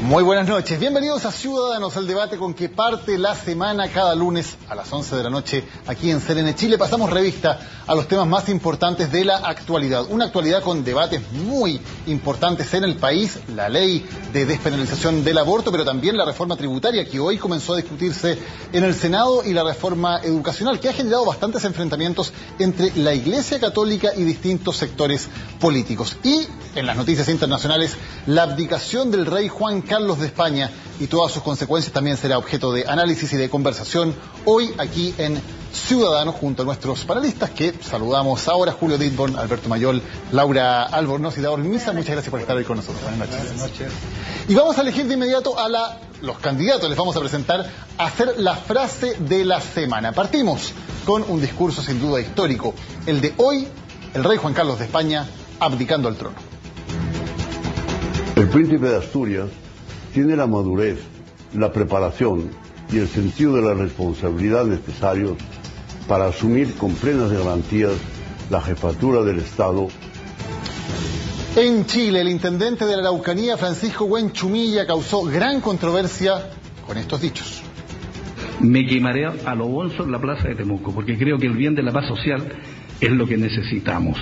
Muy buenas noches, bienvenidos a Ciudadanos, el debate con que parte la semana cada lunes a las 11 de la noche aquí en CNN Chile. Pasamos revista a los temas más importantes de la actualidad. Una actualidad con debates muy importantes en el país, la ley de despenalización del aborto, pero también la reforma tributaria que hoy comenzó a discutirse en el Senado y la reforma educacional que ha generado bastantes enfrentamientos entre la Iglesia Católica y distintos sectores políticos. Y en las noticias internacionales, la abdicación del rey Juan Carlos de España y todas sus consecuencias también será objeto de análisis y de conversación hoy aquí en Ciudadanos junto a nuestros panelistas que saludamos ahora: Julio Ditborn, Alberto Mayol, Laura Albornoz y Daor Misa. Muchas gracias por estar hoy con nosotros. Buenas noches. Buenas noches. Y vamos a elegir de inmediato a los candidatos. Les vamos a presentar a hacer la frase de la semana. Partimos con un discurso sin duda histórico, el de hoy, el rey Juan Carlos de España abdicando al trono. El príncipe de Asturias tiene la madurez, la preparación y el sentido de la responsabilidad necesarios para asumir con plenas garantías la jefatura del Estado. En Chile, el intendente de la Araucanía, Francisco Buenchumilla, causó gran controversia con estos dichos. Me quemaré a lo bonzo en la plaza de Temuco, porque creo que el bien de la paz social es lo que necesitamos.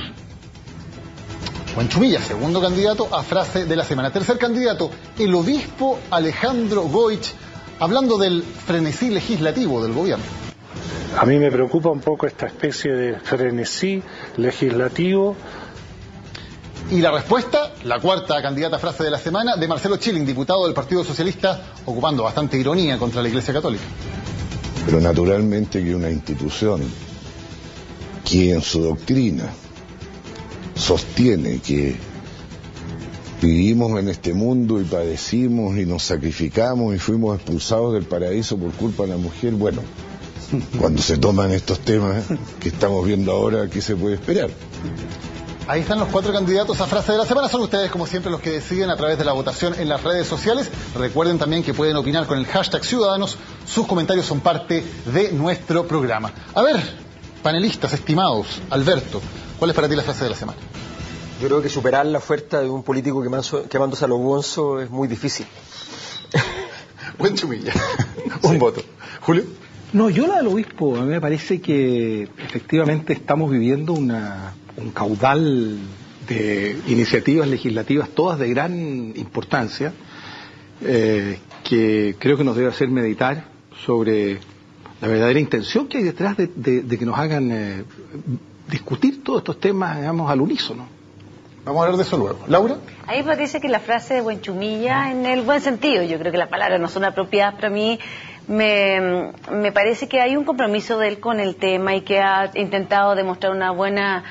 Buenchumilla, segundo candidato a frase de la semana. Tercer candidato, el obispo Alejandro Goich, hablando del frenesí legislativo del gobierno. A mí me preocupa un poco esta especie de frenesí legislativo. Y la respuesta, la cuarta candidata a frase de la semana, de Marcelo Chilling, diputado del Partido Socialista, ocupando bastante ironía contra la Iglesia Católica. Pero naturalmente que una institución que en su doctrina sostiene que vivimos en este mundo y padecimos y nos sacrificamos y fuimos expulsados del paraíso por culpa de la mujer, bueno, cuando se toman estos temas que estamos viendo ahora, ¿qué se puede esperar? Ahí están los cuatro candidatos a frase de la semana. Son ustedes, como siempre, los que deciden a través de la votación en las redes sociales. Recuerden también que pueden opinar con el hashtag Ciudadanos. Sus comentarios son parte de nuestro programa. A ver, panelistas estimados, Alberto, ¿cuál es para ti la frase de la semana? Yo creo que superar la oferta de un político quemándose a lo bonzo es muy difícil. Buenchumilla. Un voto. ¿Julio? No, yo la del obispo, a mí me parece que efectivamente estamos viviendo un caudal de iniciativas legislativas, todas de gran importancia, que creo que nos debe hacer meditar sobre la verdadera intención que hay detrás de que nos hagan discutir todos estos temas, digamos, al unísono. Vamos a hablar de eso luego. ¿Laura? A mí me parece que la frase de Buenchumilla, en el buen sentido, yo creo que las palabras no son apropiadas para mí, me parece que hay un compromiso de él con el tema y que ha intentado demostrar una buena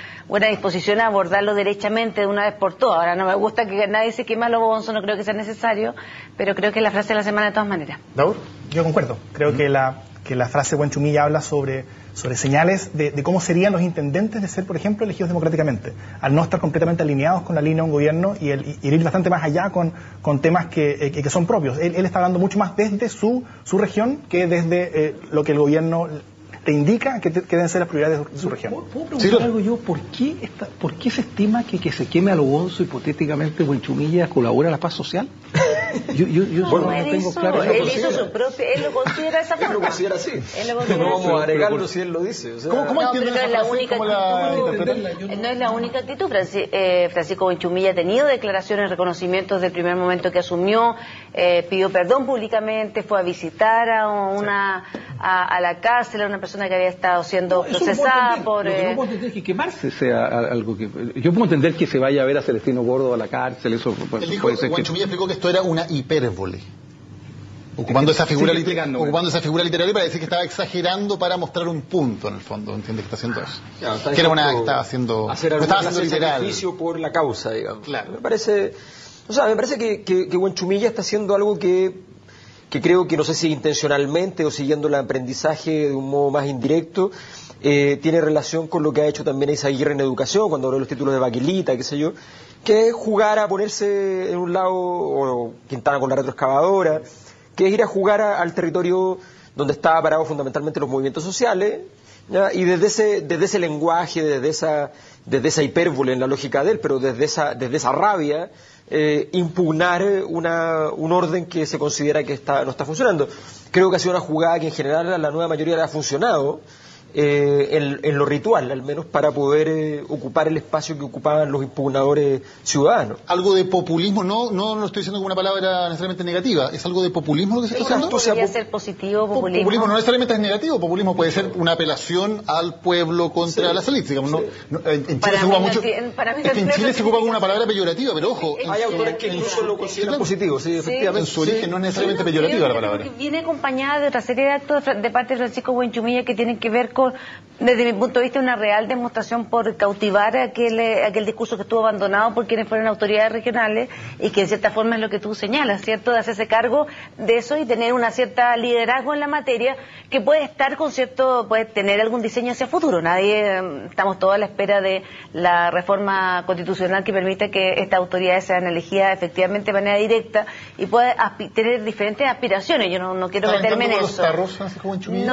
disposición a abordarlo derechamente de una vez por todas. Ahora, no me gusta que nadie se queme a lo bonzo, no creo que sea necesario, pero creo que es la frase de la semana de todas maneras. ¿Daur? Yo concuerdo. Creo que la frase Buenchumilla habla sobre señales de cómo serían los intendentes de ser, por ejemplo, elegidos democráticamente, al no estar completamente alineados con la línea de un gobierno y el ir bastante más allá con temas que son propios. Él está hablando mucho más desde su región que desde lo que el gobierno te indica que deben ser las prioridades de su región. ¿Puedo preguntar algo yo? ¿Por qué se estima que se queme a lo bonzo hipotéticamente Buenchumilla colabora a la paz social? Yo no tengo claro. Él hizo su propio, él lo considera de esa forma. Él lo considera así. No vamos a agregarlo si él lo dice. O sea, ¿Cómo no, pero entienden no es la esa frase? única ¿Cómo la interpretan? no es la única actitud. Francisco Buenchumilla ha tenido declaraciones, reconocimientos del primer momento que asumió, pidió perdón públicamente, fue a visitar a la cárcel a una persona que había estado siendo procesada por... Lo que no puedo entender es que quemarse sea algo que... Yo puedo entender que se vaya a ver a Celestino Gordo a la cárcel, eso puede ser. Buenchumilla explicó que esto era una hipérbole, ocupando esa figura literaria para decir que estaba exagerando para mostrar un punto, en el fondo. ¿Entiendes que está haciendo eso? Claro, que era una que estaba haciendo... Hacer algún sacrificio por la causa, digamos. Claro. Me parece que Buenchumilla está haciendo algo que creo que, no sé si intencionalmente o siguiendo el aprendizaje de un modo más indirecto, tiene relación con lo que ha hecho también Eizaguirre en educación, cuando habló de los títulos de Baquelita, qué sé yo, que es jugar a ponerse en un lado, o Quintana con la retroexcavadora, que es ir a jugar al territorio donde estaba parado fundamentalmente los movimientos sociales, ¿ya? Y desde ese lenguaje, desde esa hipérbole en la lógica de él, pero desde esa rabia, impugnar un orden que se considera que no está funcionando. Creo que ha sido una jugada que en general a la nueva mayoría le ha funcionado, en lo ritual, al menos para poder ocupar el espacio que ocupaban los impugnadores ciudadanos. Algo de populismo, no lo estoy diciendo como una palabra necesariamente negativa, ¿es algo de populismo lo que se está haciendo? ¿Podría ser positivo, populismo? Populismo no necesariamente es negativo, populismo puede ser una apelación al pueblo contra las élites, digamos, en Chile se ocupa mucho, en Chile se ocupa como una palabra peyorativa, pero ojo, hay autores que incluso lo consideran positivo, sí, efectivamente. En su origen no es necesariamente peyorativa la palabra. Viene acompañada de otra serie de actos de parte de Francisco Buenchumilla que tienen que ver con, desde mi punto de vista, una real demostración por cautivar aquel discurso que estuvo abandonado por quienes fueron autoridades regionales y que en cierta forma es lo que tú señalas, ¿cierto? De hacerse cargo de eso y tener una cierta liderazgo en la materia que puede estar puede tener algún diseño hacia futuro. Estamos todos a la espera de la reforma constitucional que permita que estas autoridades sean elegidas efectivamente de manera directa y pueda tener diferentes aspiraciones. Yo no quiero meterme en eso.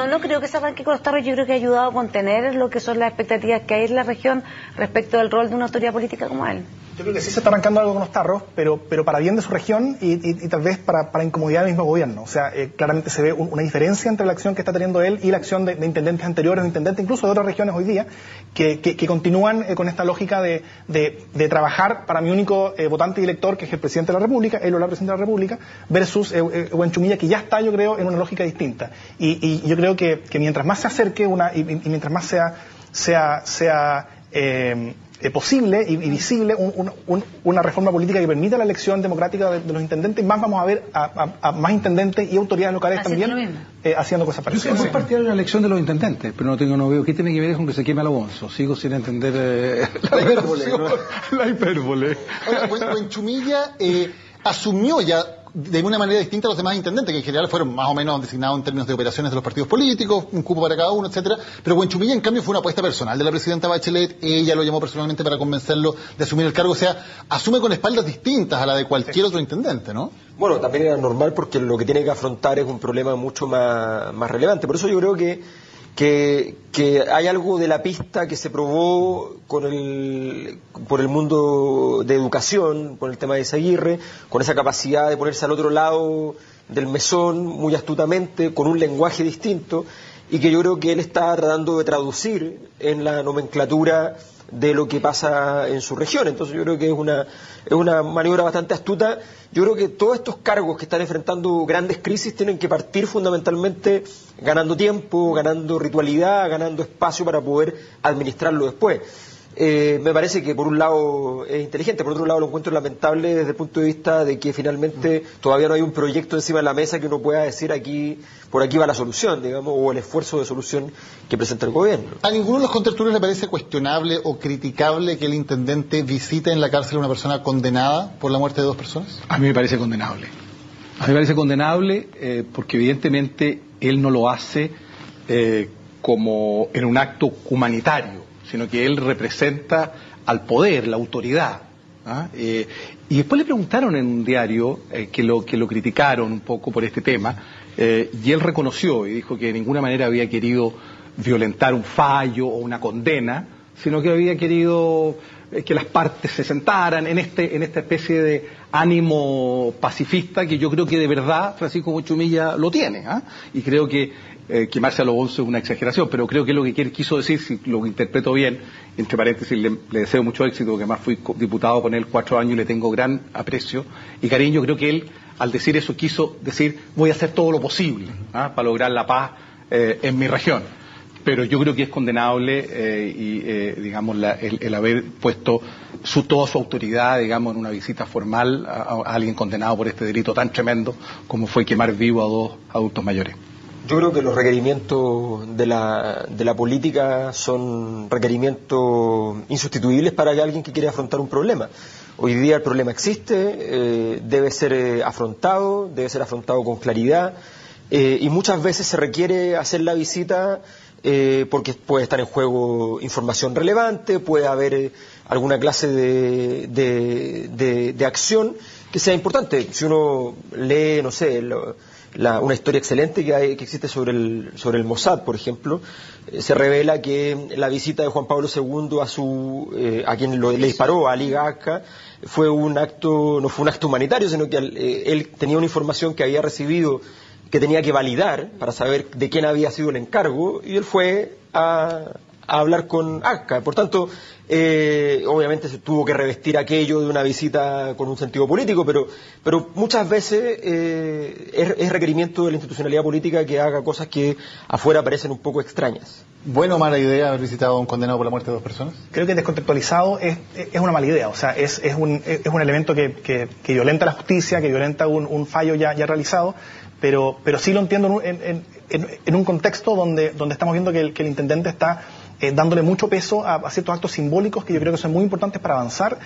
No creo que se arranque con los tarros, yo creo que ha ayudado a contener lo que son las expectativas que hay en la región respecto del rol de una autoridad política como él. Yo creo que sí se está arrancando algo con los tarros, pero para bien de su región y tal vez para incomodidad del mismo gobierno. O sea, claramente se ve una diferencia entre la acción que está teniendo él y la acción de intendentes anteriores, o intendentes incluso de otras regiones hoy día, que continúan con esta lógica de trabajar para mi único votante y elector, que es el presidente de la República, él o la presidenta de la República, versus Buenchumilla, que ya está, yo creo, en una lógica distinta. Y yo creo que mientras más se acerque y mientras más sea posible y visible una reforma política que permita la elección democrática de los intendentes, más vamos a ver a más intendentes y autoridades locales también haciendo cosas parecidas. Yo soy partidario de la elección de los intendentes, pero no veo qué tiene que ver con que se queme Alonso. Sigo sin entender la hipérbole. Buenchumilla asumió ya de una manera distinta a los demás intendentes, que en general fueron más o menos designados en términos de operaciones de los partidos políticos, un cupo para cada uno, etcétera. Pero Buenchumilla, en cambio, fue una apuesta personal de la presidenta Bachelet. Ella lo llamó personalmente para convencerlo de asumir el cargo. O sea, asume con espaldas distintas a la de cualquier otro intendente, ¿no? Bueno, también era normal porque lo que tiene que afrontar es un problema mucho más relevante. Por eso yo creo que hay algo de la pista que se probó por el mundo de educación, con el tema de Izaguirre, con esa capacidad de ponerse al otro lado del mesón muy astutamente, con un lenguaje distinto, y que yo creo que él está tratando de traducir en la nomenclatura de lo que pasa en su región. Entonces yo creo que es una maniobra bastante astuta. Yo creo que todos estos cargos que están enfrentando grandes crisis tienen que partir fundamentalmente ganando tiempo, ganando ritualidad, ganando espacio para poder administrarlo después. Me parece que por un lado es inteligente, por otro lado lo encuentro lamentable desde el punto de vista de que finalmente todavía no hay un proyecto encima de la mesa que uno pueda decir por aquí va la solución, digamos, o el esfuerzo de solución que presenta el gobierno. ¿A ninguno de los contertulios le parece cuestionable o criticable que el intendente visite en la cárcel a una persona condenada por la muerte de 2 personas? A mí me parece condenable. A mí me parece condenable porque evidentemente él no lo hace como en un acto humanitario, sino que él representa al poder, la autoridad. Y después le preguntaron en un diario que lo criticaron un poco por este tema, y él reconoció y dijo que de ninguna manera había querido violentar un fallo o una condena, sino que había querido que las partes se sentaran en esta especie de ánimo pacifista que yo creo que de verdad Francisco Buenchumilla lo tiene. Y creo que quemarse a los bolsos es una exageración, pero creo que lo que quiso decir, si lo interpreto bien, entre paréntesis, le deseo mucho éxito, que además fui diputado con él 4 años y le tengo gran aprecio y cariño. Creo que él, al decir eso, quiso decir, voy a hacer todo lo posible para lograr la paz en mi región. Pero yo creo que es condenable digamos, el haber puesto toda su autoridad, digamos, en una visita formal a alguien condenado por este delito tan tremendo como fue quemar vivo a 2 adultos mayores. Yo creo que los requerimientos de la política son requerimientos insustituibles para alguien que quiere afrontar un problema. Hoy día el problema existe, debe ser afrontado con claridad, y muchas veces se requiere hacer la visita porque puede estar en juego información relevante, puede haber alguna clase de acción que sea importante. Si uno lee, no sé, una historia excelente que existe sobre el Mossad, por ejemplo. Se revela que la visita de Juan Pablo II a quien le disparó, a Ali Agca, no fue un acto humanitario, sino que él tenía una información que había recibido que tenía que validar para saber de quién había sido el encargo, y él fue a hablar con Agca. Por tanto, obviamente se tuvo que revestir aquello de una visita con un sentido político, pero muchas veces es requerimiento de la institucionalidad política que haga cosas que afuera parecen un poco extrañas. ¿Buena o mala idea haber visitado a un condenado por la muerte de 2 personas? Creo que descontextualizado es una mala idea. O sea, es un elemento que violenta la justicia, que violenta un fallo ya realizado, pero sí lo entiendo en un contexto donde estamos viendo que el intendente está dándole mucho peso a ciertos actos simbólicos que yo creo que son muy importantes para avanzar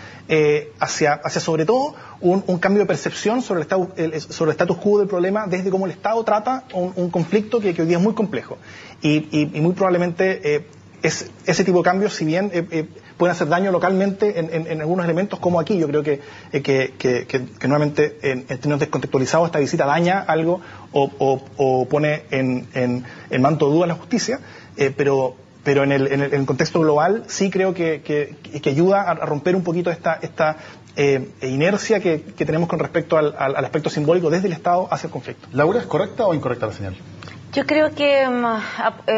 hacia sobre todo un cambio de percepción sobre el status quo del problema, desde cómo el Estado trata un conflicto que hoy día es muy complejo. Y muy probablemente ese tipo de cambios, si bien pueden hacer daño localmente en algunos elementos, como aquí, yo creo que nuevamente en términos descontextualizados esta visita daña algo o pone en manto de duda la justicia, pero en el contexto global sí creo que ayuda a romper un poquito esta inercia que tenemos con respecto al aspecto simbólico desde el Estado hacia el conflicto. ¿Laura, es correcta o incorrecta la señal? Yo creo que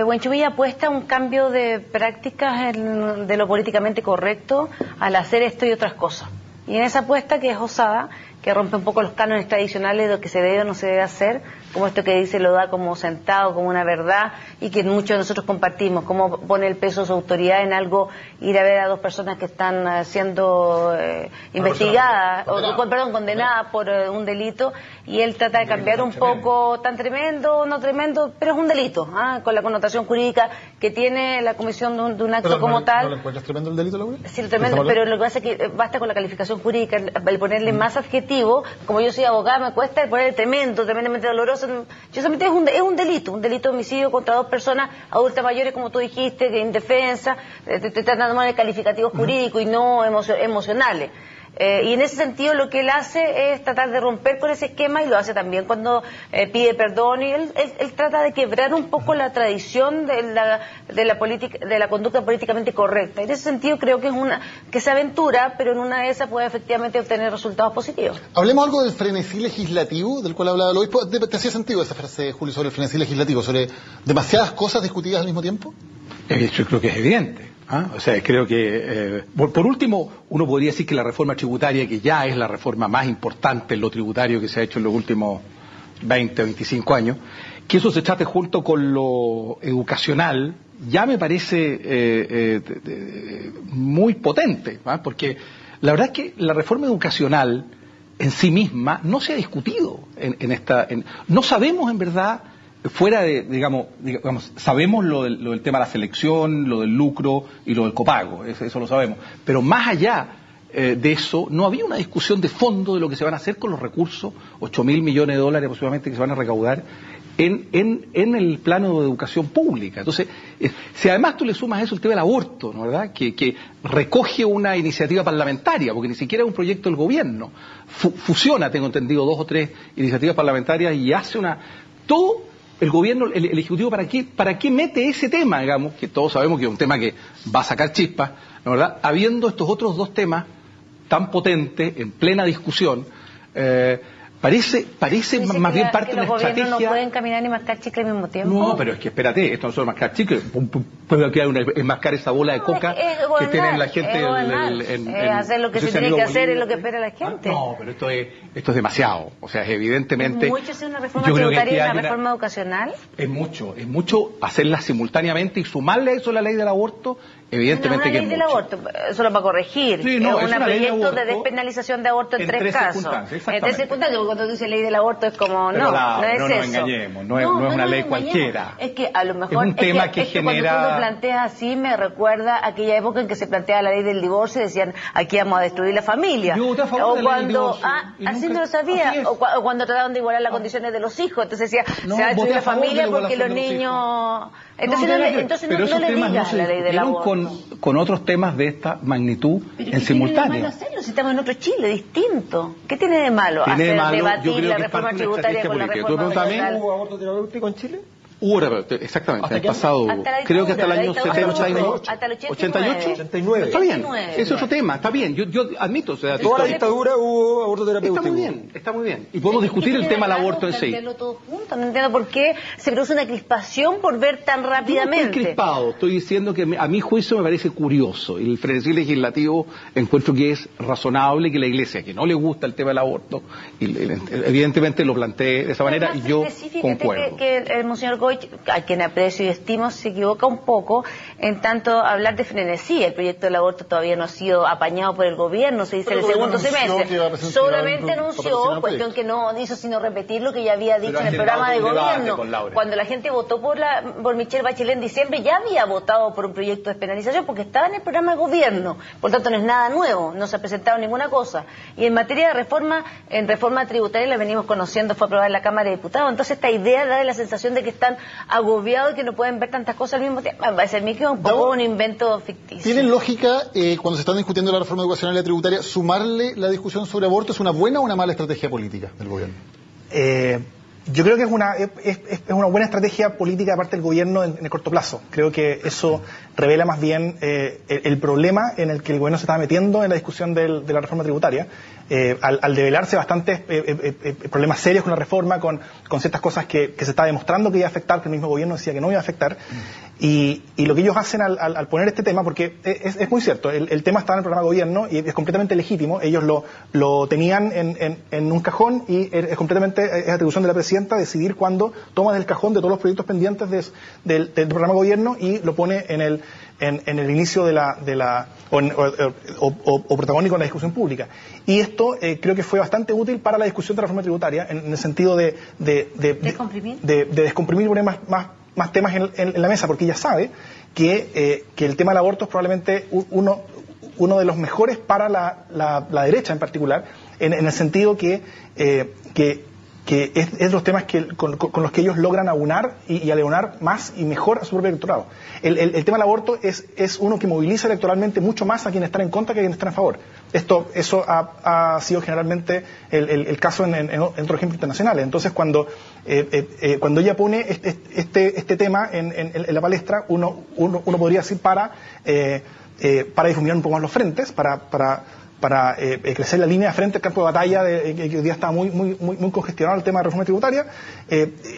Huenchumilla apuesta a un cambio de prácticas de lo políticamente correcto al hacer esto y otras cosas. Y en esa apuesta, que es osada, que rompe un poco los cánones tradicionales de lo que se debe o no se debe hacer, como esto que dice lo da como sentado, como una verdad, y que muchos de nosotros compartimos, cómo pone el peso de su autoridad en algo, ir a ver a 2 personas que están siendo investigadas, condenadas por un delito, y él trata de cambiar un poco, tan tremendo, no tremendo, pero es un delito, con la connotación jurídica que tiene la comisión de un acto como tal. ¿No lo encuentras tremendo el delito, Laura? Sí, tremendo, pero lo que pasa es que basta con la calificación jurídica, el ponerle más adjetivo. Como yo soy abogada, me cuesta poner tremendo, tremendamente doloroso. Yo solamente es un delito de homicidio contra 2 personas adultas mayores, como tú dijiste, que indefensa, te tratando de calificativos jurídicos y no emocionales. Y en ese sentido lo que él hace es tratar de romper con ese esquema, y lo hace también cuando pide perdón, y él trata de quebrar un poco la tradición de la conducta políticamente correcta. En ese sentido creo que se aventura, pero en una de esas puede efectivamente obtener resultados positivos. Hablemos algo del frenesí legislativo del cual hablaba el obispo. ¿Te hacía sentido esa frase, Julio, sobre el frenesí legislativo, sobre demasiadas cosas discutidas al mismo tiempo? Yo creo que es evidente. O sea, creo que, por último, uno podría decir que la reforma tributaria, que ya es la reforma más importante en lo tributario que se ha hecho en los últimos 20 o 25 años, que eso se trate junto con lo educacional, ya me parece muy potente, porque la verdad es que la reforma educacional en sí misma no se ha discutido no sabemos en verdad, fuera de, digamos, sabemos lo del tema de la selección, lo del lucro y lo del copago, eso lo sabemos, pero más allá de eso, no había una discusión de fondo de lo que se van a hacer con los recursos, 8.000 millones de dólares aproximadamente que se van a recaudar en el plano de educación pública. Entonces, si además tú le sumas a eso el tema del aborto, ¿no, verdad? Que recoge una iniciativa parlamentaria, porque ni siquiera es un proyecto del gobierno, fusiona, tengo entendido, 2 o 3 iniciativas parlamentarias y hace todo. El gobierno, el Ejecutivo, ¿para qué mete ese tema, digamos, que todos sabemos que es un tema que va a sacar chispas, ¿no, verdad? Habiendo estos otros 2 temas tan potentes, en plena discusión, parece más bien parte de una estrategia. Los gobiernos no pueden caminar ni mascar chicle al mismo tiempo. No, pero es que espérate, esto no es solo mascar chicle, puede quedar mascar esa bola de coca que tiene la gente. Hacer lo que se tiene que hacer es lo que espera la gente. No, pero esto es demasiado. O sea, es evidentemente. ¿Es mucho hacer una reforma tributaria y una reforma educacional? Es mucho hacerlas simultáneamente y sumarle a eso la ley del aborto. Evidentemente que es mucho. Una ley del aborto, solo para corregir. Sí, no, es un proyecto de despenalización de aborto en 3 casos. En 3 circunstancias, cuando dice ley del aborto es como, pero no es eso. No nos engañemos, no es una ley cualquiera. Es que a lo mejor es un tema que genera. Cuando tú lo planteas así, me recuerda aquella época en que se planteaba la ley del divorcio y decían, aquí vamos a destruir la familia. Yo voté a favor de la ley del divorcio. Así no lo sabía. O cuando trataban de igualar las condiciones de los hijos. Entonces decía, se va a destruir la familia porque los niños. Entonces no le digas la ley del aborto. Con otros temas de esta magnitud en simultáneo. ¿Qué tiene de malo hacerlo si estamos en otro Chile distinto? ¿Qué tiene de malo hacer debatir la reforma tributaria con la reforma laboral? ¿Hubo aborto terapéutico en Chile? Exactamente, el pasado, creo que hasta el año 89. Está bien, es otro tema, está bien, yo admito. O sea, toda la dictadura hubo aborto terapéutico. Está muy bien. Y podemos discutir el tema del aborto en sí. No entiendo por qué se produce una crispación por ver tan rápidamente. Yo no estoy crispado, estoy diciendo que a mi juicio me parece curioso. El frenesí legislativo encuentro que es razonable, que la Iglesia, que no le gusta el tema del aborto, y evidentemente lo planteé de esa manera y yo concuerdo. Que el monseñor Goich, a quien aprecio y estimo, se equivoca un poco en tanto hablar de frenesí. El proyecto del aborto todavía no ha sido apañado por el gobierno, se dice en el segundo semestre. Solamente anunció, cuestión que no hizo sino repetir lo que ya había dicho en el programa de gobierno. Cuando la gente votó por Michelle Bachelet en diciembre, ya había votado por un proyecto de despenalización porque estaba en el programa de gobierno. Por tanto, no es nada nuevo, no se ha presentado ninguna cosa. Y en materia de reforma tributaria la venimos conociendo, fue aprobada en la Cámara de Diputados. Entonces, esta idea da la sensación de que están agobiados y que no pueden ver tantas cosas al mismo tiempo. Va a ser un poco un invento ficticio. ¿Tiene lógica, cuando se están discutiendo la reforma educacional y la tributaria, sumarle la discusión sobre aborto? ¿Es una buena o una mala estrategia política del gobierno? Yo creo que es una buena estrategia política de parte del gobierno en el corto plazo. Creo que eso revela más bien el problema en el que el gobierno se estaba metiendo en la discusión de la reforma tributaria. Al develarse bastantes problemas serios con la reforma, con ciertas cosas que se está demostrando que iba a afectar, que el mismo gobierno decía que no iba a afectar. Y lo que ellos hacen al poner este tema, porque es muy cierto, el tema estaba en el programa de gobierno y es completamente legítimo, ellos lo tenían en un cajón y es completamente atribución de la presidenta decidir cuándo toma del cajón de todos los proyectos pendientes del programa de gobierno y lo pone en el inicio o protagónico en la discusión pública. Y esto creo que fue bastante útil para la discusión de la reforma tributaria en el sentido de descomprimir más temas en la mesa, porque ella sabe que el tema del aborto es probablemente uno de los mejores para la derecha en particular, en el sentido que es los temas con los que ellos logran aunar y aleonar más y mejor a su propio electorado. El tema del aborto es uno que moviliza electoralmente mucho más a quienes están en contra que a quienes están a favor. Eso ha sido generalmente el caso en otros ejemplos internacionales. Entonces, cuando ella pone este tema en la palestra, uno podría decir para difuminar un poco más los frentes, para crecer la línea de frente al campo de batalla que hoy día está muy congestionado el tema de reforma tributaria.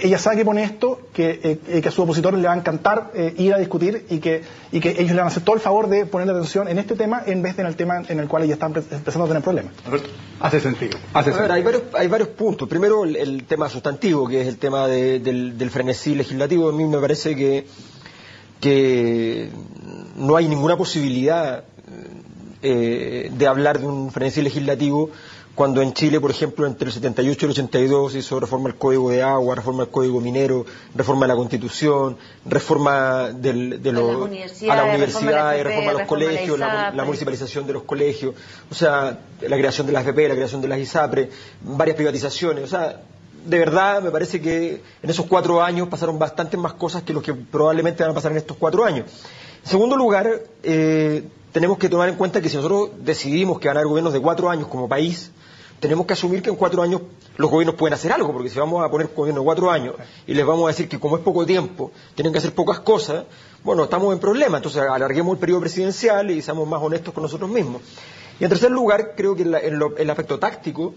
Ella sabe que pone esto, que a sus opositores le va a encantar ir a discutir y que ellos le van a hacer todo el favor de ponerle atención en este tema en vez de en el tema en el cual ellos están empezando a tener problemas. Hace sentido. Hay varios puntos. Primero, el tema sustantivo, que es el tema del frenesí legislativo. A mí me parece que no hay ninguna posibilidad de hablar de un frenesí legislativo cuando en Chile, por ejemplo, entre el 78 y el 82 se hizo reforma del Código de Agua, reforma del Código Minero, reforma de la Constitución, reforma a la universidad, reforma de los colegios, la municipalización de los colegios, o sea, la creación de las AFP, la creación de las ISAPRE, varias privatizaciones, o sea, de verdad me parece que en esos 4 años pasaron bastantes más cosas que los que probablemente van a pasar en estos 4 años. En segundo lugar, tenemos que tomar en cuenta que si nosotros decidimos que van a haber gobiernos de 4 años como país, tenemos que asumir que en 4 años los gobiernos pueden hacer algo, porque si vamos a poner gobierno de 4 años y les vamos a decir que como es poco tiempo, tienen que hacer pocas cosas, bueno, estamos en problema. Entonces alarguemos el periodo presidencial y seamos más honestos con nosotros mismos. Y en tercer lugar, creo que en el aspecto táctico,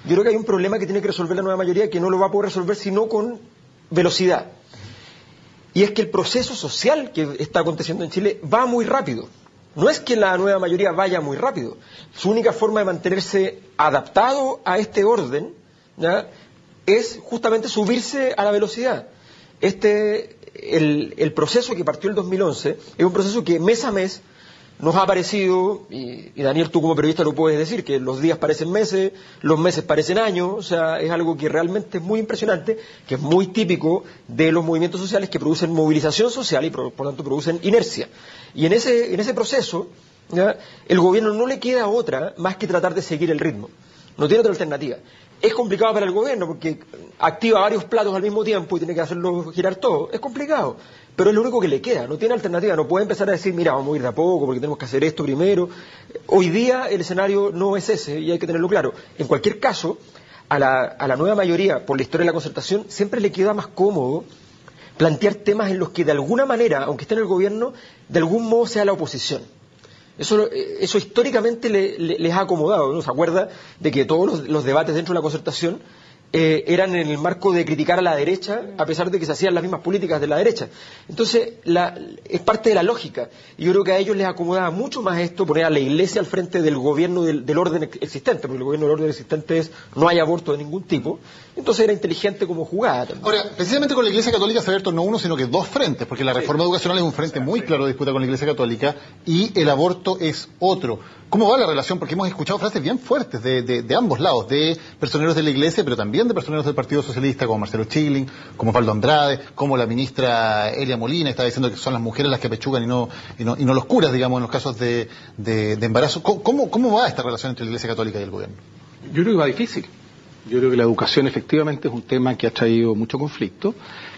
yo creo que hay un problema que tiene que resolver la nueva mayoría, que no lo va a poder resolver sino con velocidad. Y es que el proceso social que está aconteciendo en Chile va muy rápido. No es que la nueva mayoría vaya muy rápido. Su única forma de mantenerse adaptado a este orden, ¿ya?, es justamente subirse a la velocidad. El proceso que partió el 2011 es un proceso que mes a mes nos ha parecido, y Daniel, tú como periodista lo puedes decir, que los días parecen meses, los meses parecen años, o sea, es algo que realmente es muy impresionante, que es muy típico de los movimientos sociales que producen movilización social y por tanto producen inercia. Y en ese proceso, ¿ya?, el gobierno no le queda otra más que tratar de seguir el ritmo. No tiene otra alternativa. Es complicado para el gobierno porque activa varios platos al mismo tiempo y tiene que hacerlo girar todo. Es complicado, pero es lo único que le queda. No tiene alternativa. No puede empezar a decir, mira, vamos a ir de a poco porque tenemos que hacer esto primero. Hoy día el escenario no es ese y hay que tenerlo claro. En cualquier caso, a la nueva mayoría, por la historia de la concertación, siempre le queda más cómodo plantear temas en los que de alguna manera, aunque esté en el gobierno, de algún modo sea la oposición. Eso históricamente les ha acomodado, ¿no? ¿Se acuerda de que todos los debates dentro de la concertación eran en el marco de criticar a la derecha, a pesar de que se hacían las mismas políticas de la derecha? Entonces, es parte de la lógica. Y yo creo que a ellos les acomodaba mucho más esto, poner a la Iglesia al frente del gobierno del orden existente, porque el gobierno del orden existente es no hay aborto de ningún tipo. Entonces era inteligente como jugada también. Ahora, precisamente con la Iglesia Católica se ha abierto no uno, sino que dos frentes, porque la reforma educacional es un frente muy claro de disputa con la Iglesia Católica y el aborto es otro. ¿Cómo va la relación? Porque hemos escuchado frases bien fuertes de ambos lados, de personeros de la Iglesia, pero también de personeros del Partido Socialista, como Marcelo Chilling, como Pablo Andrade, como la ministra Elia Molina, está diciendo que son las mujeres las que apechugan y no los curas, digamos, en los casos de embarazo. ¿Cómo va esta relación entre la Iglesia Católica y el gobierno? Yo creo que va difícil. Yo creo que la educación efectivamente es un tema que ha traído mucho conflicto.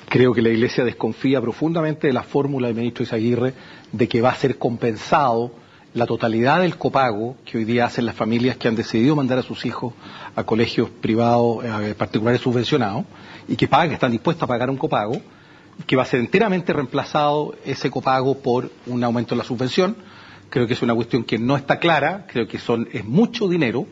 Creo que la Iglesia desconfía profundamente de la fórmula del ministro Izaguirre de que va a ser compensado la totalidad del copago que hoy día hacen las familias que han decidido mandar a sus hijos a colegios privados, particulares subvencionados, y que están dispuestos a pagar un copago, que va a ser enteramente reemplazado ese copago por un aumento de la subvención. Creo que es una cuestión que no está clara, creo que es mucho dinero.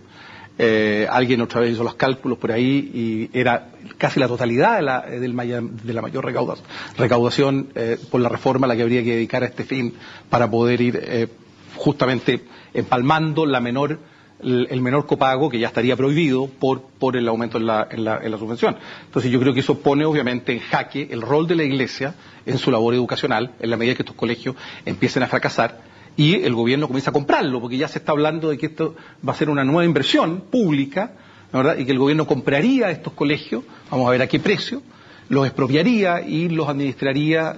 Alguien otra vez hizo los cálculos por ahí y era casi la totalidad de la mayor recaudación por la reforma a la que habría que dedicar a este fin para poder ir justamente empalmando el menor copago que ya estaría prohibido por el aumento en la subvención. Entonces yo creo que eso pone obviamente en jaque el rol de la Iglesia en su labor educacional en la medida que estos colegios empiecen a fracasar y el gobierno comienza a comprarlo, porque ya se está hablando de que esto va a ser una nueva inversión pública, ¿verdad? Y que el gobierno compraría estos colegios, vamos a ver a qué precio, los expropiaría y los administraría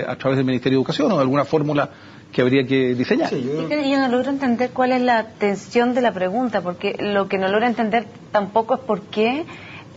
a través del Ministerio de Educación o de alguna fórmula que habría que diseñar. Sí, yo no logro entender cuál es la tensión de la pregunta, porque lo que no logro entender tampoco es por qué,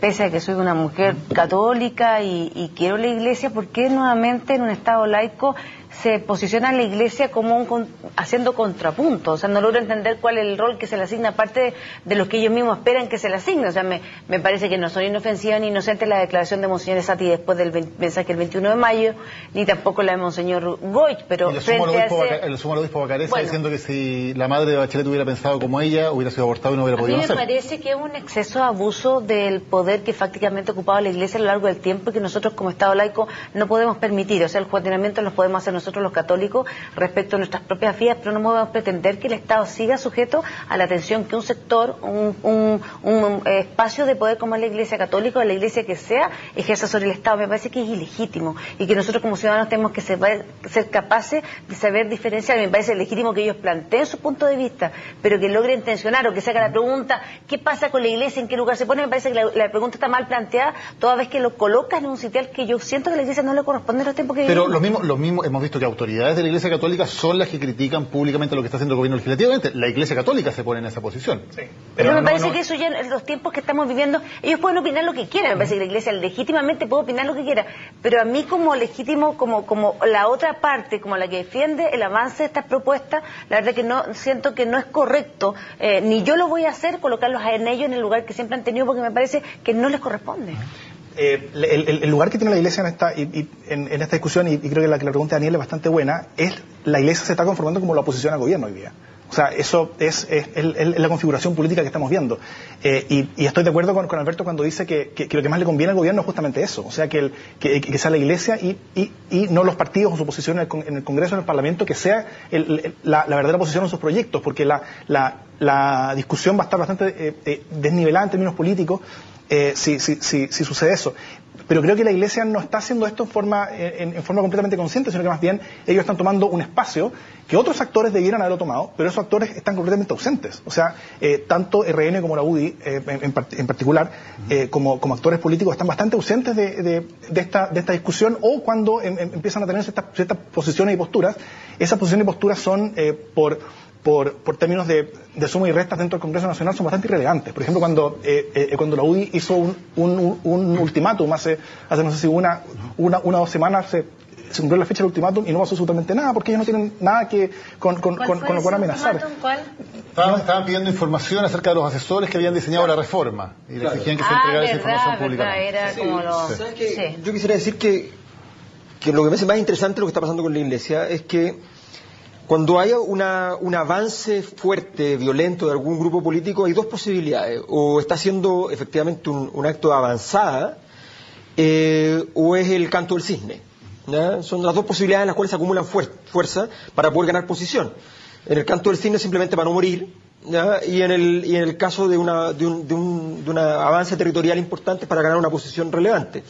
pese a que soy una mujer católica y quiero la Iglesia, ¿por qué nuevamente en un Estado laico se posiciona la Iglesia como haciendo contrapunto? O sea, no logro entender cuál es el rol que se le asigna, aparte de lo que ellos mismos esperan que se le asigne. O sea, me parece que no son inofensivas ni inocentes la declaración de Monseñor Sati después del mensaje del 21 de mayo, ni tampoco la de Monseñor Goich, pero el sumo al obispo Bacareza diciendo que si la madre de Bachelet hubiera pensado como ella, hubiera sido abortado y no hubiera podido hacer. A mí me parece que es un exceso de abuso del poder que fácticamente ha ocupado la Iglesia a lo largo del tiempo y que nosotros como Estado laico no podemos permitir. O sea, el cuestionamiento lo podemos hacer nosotros los católicos respecto a nuestras propias vidas, pero no podemos pretender que el Estado siga sujeto a la atención que un sector, un espacio de poder como es la Iglesia Católica o la Iglesia que sea, ejerza sobre el Estado. Me parece que es ilegítimo y que nosotros como ciudadanos tenemos que ser capaces de saber diferenciar. Me parece legítimo que ellos planteen su punto de vista, pero que logren tensionar o que se haga la pregunta, ¿qué pasa con la Iglesia? ¿En qué lugar se pone? Me parece que la pregunta está mal planteada toda vez que lo colocas en un sitial que yo siento que a la Iglesia no le corresponde en los tiempos que vivimos. Pero lo mismo hemos visto que autoridades de la Iglesia Católica son las que critican públicamente lo que está haciendo el gobierno legislativamente. La Iglesia Católica se pone en esa posición. Sí. Pero me parece que eso ya en los tiempos que estamos viviendo, ellos pueden opinar lo que quieran. Me parece que la Iglesia legítimamente puede opinar lo que quiera, pero a mí como legítimo, como la otra parte, como la que defiende el avance de estas propuestas, la verdad que no siento que no es correcto, ni yo lo voy a hacer, colocarlos en ellos en el lugar que siempre han tenido, porque me parece que no les corresponde. El lugar que tiene la Iglesia en esta discusión, y creo que la pregunta de Daniel es bastante buena, es la Iglesia se está conformando como la oposición al gobierno hoy día. O sea, eso es la configuración política que estamos viendo. Y estoy de acuerdo con Alberto cuando dice que lo que más le conviene al gobierno es justamente eso. O sea, que sea la Iglesia y no los partidos o su posición en el Congreso, en el Parlamento, que sea la verdadera posición en sus proyectos, porque la discusión va a estar bastante desnivelada en términos políticos si sucede eso. Pero creo que la Iglesia no está haciendo esto en forma completamente consciente, sino que más bien ellos están tomando un espacio que otros actores debieran haberlo tomado, pero esos actores están completamente ausentes. O sea, tanto RN como la UDI en particular, como actores políticos, están bastante ausentes de esta discusión, o cuando empiezan a tener ciertas posiciones y posturas, esas posiciones y posturas son por por términos de suma y restas dentro del Congreso Nacional son bastante irrelevantes. Por ejemplo, cuando la UDI hizo un ultimátum hace no sé si una o 2 semanas, se cumplió la fecha del ultimátum y no pasó absolutamente nada, porque ellos no tienen nada que con lo cual amenazar. ¿Cuál? Estaban pidiendo información acerca de los asesores que habían diseñado la reforma y le exigían que se entregara esa información públicamente. Era como lo... ¿Sabes qué? Yo quisiera decir que lo que me parece más interesante lo que está pasando con la Iglesia es que cuando haya un avance fuerte, violento de algún grupo político, hay 2 posibilidades. O está haciendo efectivamente un acto de avanzada, o es el canto del cisne. ¿Ya? Son las 2 posibilidades en las cuales se acumulan fuerza para poder ganar posición. En el canto del cisne simplemente para no morir, ¿ya? Y en el caso de un avance territorial importante para ganar una posición relevante.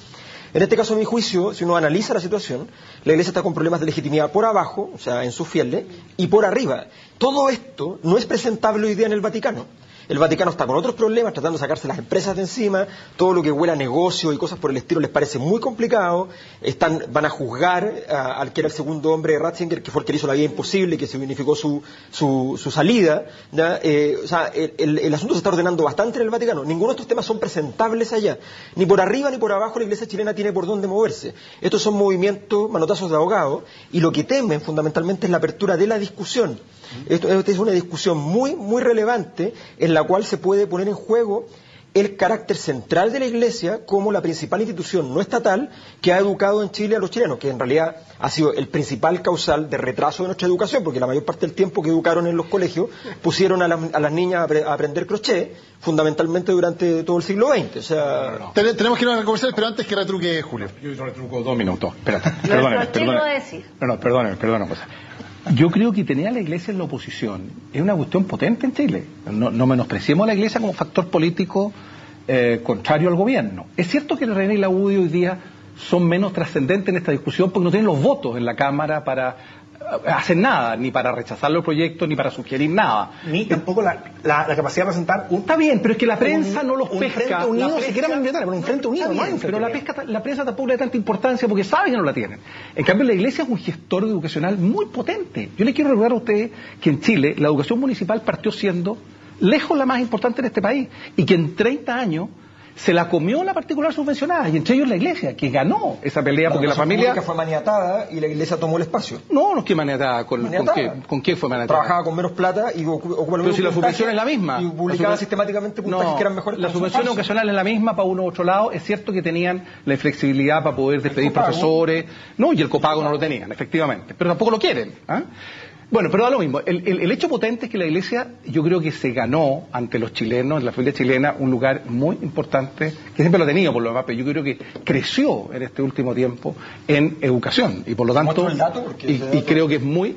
En este caso, a mi juicio, si uno analiza la situación, la Iglesia está con problemas de legitimidad por abajo, o sea, en sus fieles, y por arriba. Todo esto no es presentable hoy día en el Vaticano. El Vaticano está con otros problemas, tratando de sacarse las empresas de encima, todo lo que huela a negocio y cosas por el estilo les parece muy complicado, van a juzgar al que era el segundo hombre de Ratzinger, que fue el que hizo la vida imposible, que significó su salida, ¿ya? O sea, el asunto se está ordenando bastante en el Vaticano, ninguno de estos temas son presentables allá, ni por arriba ni por abajo la Iglesia chilena tiene por dónde moverse. Estos son movimientos, manotazos de ahogado, y lo que temen fundamentalmente es la apertura de la discusión. Esto es una discusión muy, muy relevante en la cual se puede poner en juego el carácter central de la Iglesia como la principal institución no estatal que ha educado en Chile a los chilenos, que en realidad ha sido el principal causal de retraso de nuestra educación, porque la mayor parte del tiempo que educaron en los colegios pusieron a las niñas a aprender crochet, fundamentalmente durante todo el siglo XX. O sea... Tenemos que ir a una conversación, pero antes que retruque Julio. Yo retruco 2 minutos. Espérate, perdóneme una cosa. Yo creo que tener a la Iglesia en la oposición es una cuestión potente en Chile. No menospreciemos a la Iglesia como factor político contrario al gobierno. Es cierto que el RN y la UDI hoy día son menos trascendentes en esta discusión porque no tienen los votos en la Cámara para hacer nada, ni para rechazar los proyectos, ni para sugerir nada. Ni tampoco la capacidad de presentar Está bien, pero es que la prensa no los pesca. Frente unido, si quieren inventar, pero un frente unido, no hay un frente unido. Pero la prensa tampoco le da tanta importancia porque sabe que no la tienen. En cambio, la Iglesia es un gestor educacional muy potente. Yo les quiero recordar a ustedes que en Chile la educación municipal partió siendo lejos la más importante en este país y que en 30 años se la comió la particular subvencionada, y entre ellos la Iglesia, que ganó esa pelea porque la familia fue maniatada y la Iglesia tomó el espacio. No es que maniatada, ¿con qué fue maniatada? Trabajaba con menos plata y ocupaba pero si la subvención es la misma. Y publicaba sistemáticamente puntajes que eran mejores. La subvención educacional es la misma para uno u otro lado. Es cierto que tenían la flexibilidad para poder despedir profesores, y el copago no lo tenían, efectivamente, pero tampoco lo quieren. Bueno, pero da lo mismo. El hecho potente es que la Iglesia, yo creo que se ganó ante los chilenos, la familia chilena, un lugar muy importante, que siempre lo ha tenido por lo demás, pero yo creo que creció en este último tiempo en educación. Y por lo tanto, y creo que es muy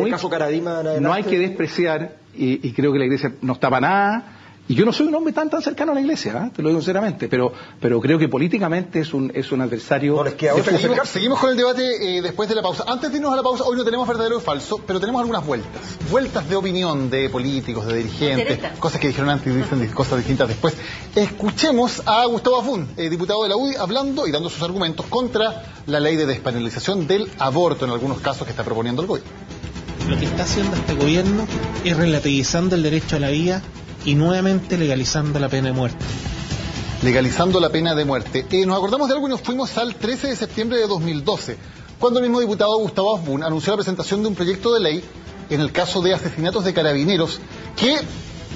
caso Caradima no hay que despreciar, y creo que la Iglesia no está para nada. Y yo no soy un hombre tan cercano a la Iglesia, te lo digo sinceramente, pero creo que políticamente es un adversario. No les queda otra. Seguimos con el debate después de la pausa. Antes de irnos a la pausa, hoy no tenemos verdadero o falso, pero tenemos algunas vueltas de opinión de políticos, de dirigentes, cosas que dijeron antes y dicen cosas distintas después. Escuchemos a Gustavo Afún, diputado de la UDI, hablando y dando sus argumentos contra la ley de despenalización del aborto en algunos casos que está proponiendo el gobierno. Lo que está haciendo este gobierno es relativizando el derecho a la vida y nuevamente legalizando la pena de muerte. Legalizando la pena de muerte. Nos acordamos de algo y nos fuimos al 13 de septiembre de 2012, cuando el mismo diputado Gustavo Afún anunció la presentación de un proyecto de ley en el caso de asesinatos de carabineros que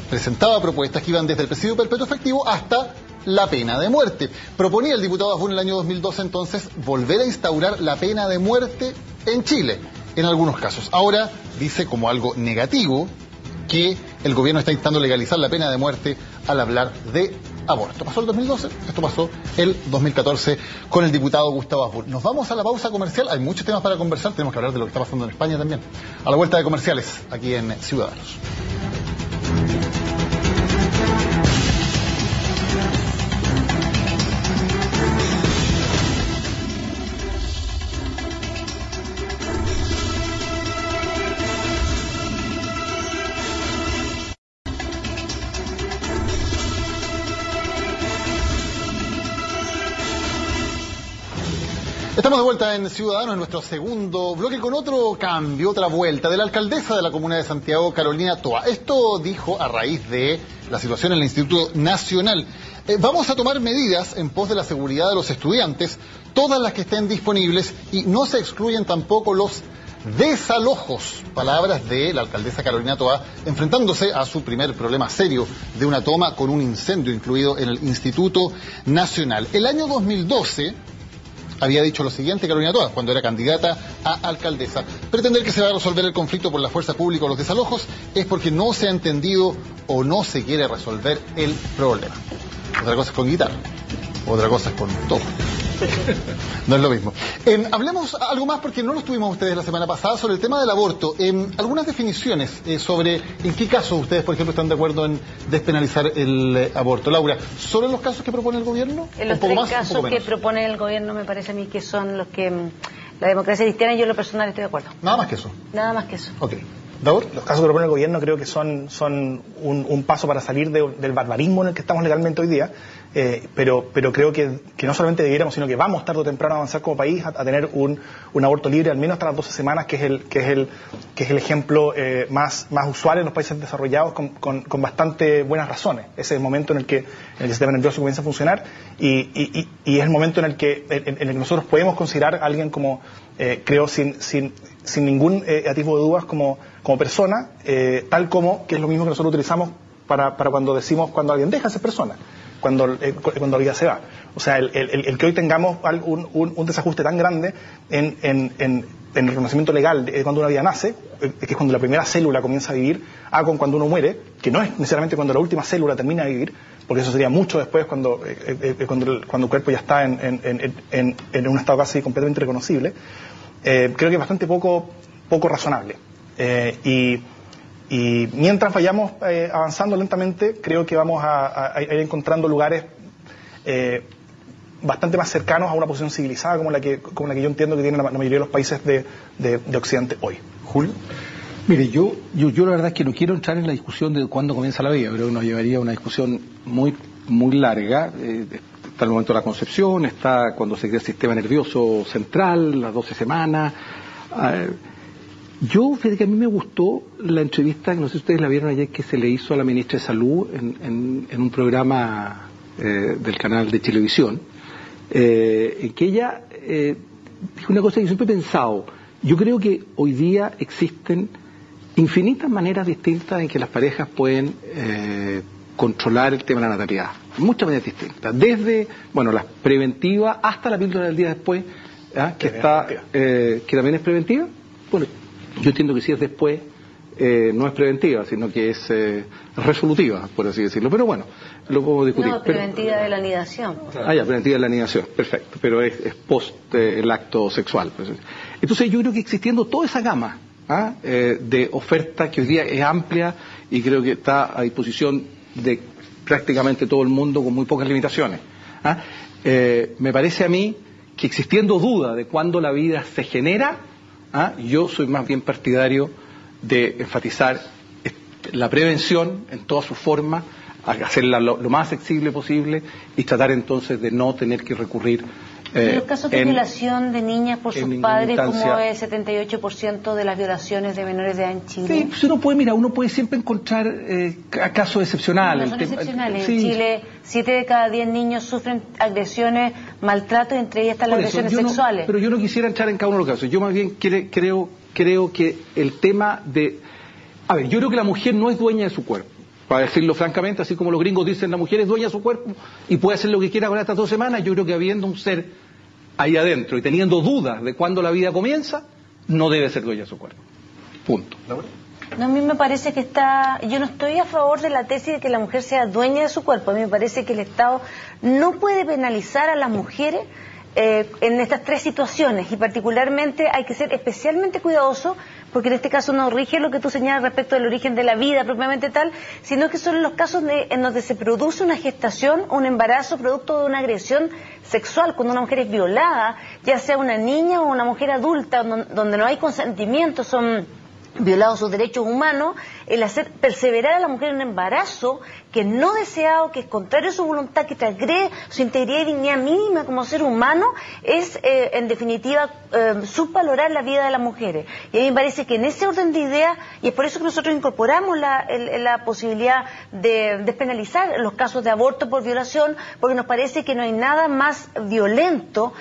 presentaba propuestas que iban desde el presidio perpetuo efectivo hasta la pena de muerte. Proponía el diputado Afún en el año 2012 entonces volver a instaurar la pena de muerte en Chile, en algunos casos. Ahora dice como algo negativo que el gobierno está intentando legalizar la pena de muerte al hablar de aborto. Pasó el 2012, esto pasó el 2014 con el diputado Gustavo Afún. Nos vamos a la pausa comercial, hay muchos temas para conversar, tenemos que hablar de lo que está pasando en España también. A la vuelta de comerciales, aquí en Ciudadanos. Estamos de vuelta en Ciudadanos, en nuestro segundo bloque, con otro cambio, otra vuelta de la alcaldesa de la Comuna de Santiago, Carolina Toa. Esto dijo a raíz de la situación en el Instituto Nacional. Vamos a tomar medidas en pos de la seguridad de los estudiantes, todas las que estén disponibles, y no se excluyen tampoco los desalojos. Palabras de la alcaldesa Carolina Toa, enfrentándose a su primer problema serio de una toma con un incendio incluido en el Instituto Nacional. El año 2012... había dicho lo siguiente Carolina Toa, cuando era candidata a alcaldesa: pretender que se va a resolver el conflicto por la fuerza pública o los desalojos es porque no se ha entendido o no se quiere resolver el problema. Otra cosa es con guitarra, otra cosa es con todo. No es lo mismo. Hablemos algo más, porque no los tuvimos ustedes la semana pasada, sobre el tema del aborto. Algunas definiciones sobre en qué casos ustedes, por ejemplo, están de acuerdo en despenalizar el aborto. Laura, ¿solo en los casos que propone el gobierno? En los tres casos que propone el gobierno me parece a mí que son los que la democracia cristiana, y yo en lo personal estoy de acuerdo. Nada más que eso. Nada más que eso. Ok. ¿Davor? Los casos que propone el gobierno creo que son un paso para salir del barbarismo en el que estamos legalmente hoy día, pero creo que no solamente debiéramos, sino que vamos tarde o temprano a avanzar como país a tener un aborto libre al menos hasta las 12 semanas, que es el ejemplo más usual en los países desarrollados, con bastante buenas razones. Ese es el momento en el que el sistema nervioso comienza a funcionar, y es el momento en el que nosotros podemos considerar a alguien como, creo, sin ningún atisbo de dudas, como persona, tal como, que es lo mismo que nosotros utilizamos para cuando decimos cuando alguien deja de ser persona, cuando la vida se va. O sea, el que hoy tengamos un desajuste tan grande en el reconocimiento legal de cuando una vida nace, que es cuando la primera célula comienza a vivir, con cuando uno muere, que no es necesariamente cuando la última célula termina de vivir, porque eso sería mucho después, cuando el cuerpo ya está en un estado casi completamente reconocible. Creo que es bastante poco razonable. Y mientras vayamos avanzando lentamente, creo que vamos a ir encontrando lugares bastante más cercanos a una posición civilizada como la que yo entiendo que tienen la mayoría de los países de Occidente hoy. Julio. Mire, yo la verdad es que no quiero entrar en la discusión de cuándo comienza la vida. Creo que nos llevaría a una discusión muy larga. Está el momento de la concepción, está cuando se crea el sistema nervioso central, las 12 semanas. Fíjate que a mí me gustó la entrevista, no sé si ustedes la vieron ayer, que se le hizo a la ministra de Salud en un programa del canal de televisión, en que ella dijo una cosa que yo siempre he pensado. Yo creo que hoy día existen infinitas maneras distintas en que las parejas pueden controlar el tema de la natalidad. Muchas maneras distintas. Desde, las preventivas hasta la píldora del día después, que también es preventiva. Bueno, yo entiendo que si es después, no es preventiva, sino que es resolutiva, por así decirlo. Pero bueno, lo podemos discutir. No, preventiva de la anidación. Preventiva de la anidación, perfecto. Pero es post el acto sexual. Entonces yo creo que existiendo toda esa gama de oferta que hoy día es amplia y creo que está a disposición de prácticamente todo el mundo con muy pocas limitaciones. Me parece a mí que existiendo duda de cuándo la vida se genera, yo soy más bien partidario de enfatizar la prevención en todas sus formas, hacerla lo más accesible posible y tratar entonces de no tener que recurrir en los casos de violación de niñas por sus padres, como el 78% de las violaciones de menores de edad en Chile. Sí, pues uno puede siempre encontrar casos excepcionales. No son excepcionales. Sí. En Chile, 7 de cada 10 niños sufren agresiones, maltrato, y entre ellas están las agresiones sexuales. Pero yo no quisiera entrar en cada uno de los casos. Yo más bien creo que el tema de... A ver, yo creo que la mujer no es dueña de su cuerpo. Para decirlo francamente, así como los gringos dicen, la mujer es dueña de su cuerpo y puede hacer lo que quiera con estas 2 semanas. Yo creo que habiendo un ser ahí adentro y teniendo dudas de cuándo la vida comienza, no debe ser dueña de su cuerpo. Punto. No, a mí me parece que yo no estoy a favor de la tesis de que la mujer sea dueña de su cuerpo. A mí me parece que el Estado no puede penalizar a las mujeres en estas 3 situaciones, y particularmente hay que ser especialmente cuidadoso, porque en este caso no rige lo que tú señalas respecto del origen de la vida propiamente tal, sino que son los casos en donde se produce una gestación, un embarazo producto de una agresión sexual, cuando una mujer es violada, ya sea una niña o una mujer adulta, donde no hay consentimiento, son violado sus derechos humanos, el hacer perseverar a la mujer en un embarazo que es no deseado, que es contrario a su voluntad, que transgrede su integridad y dignidad mínima como ser humano, es en definitiva subvalorar la vida de las mujeres. Y a mí me parece que en ese orden de ideas, y es por eso que nosotros incorporamos la posibilidad de despenalizar los casos de aborto por violación, porque nos parece que no hay nada más violento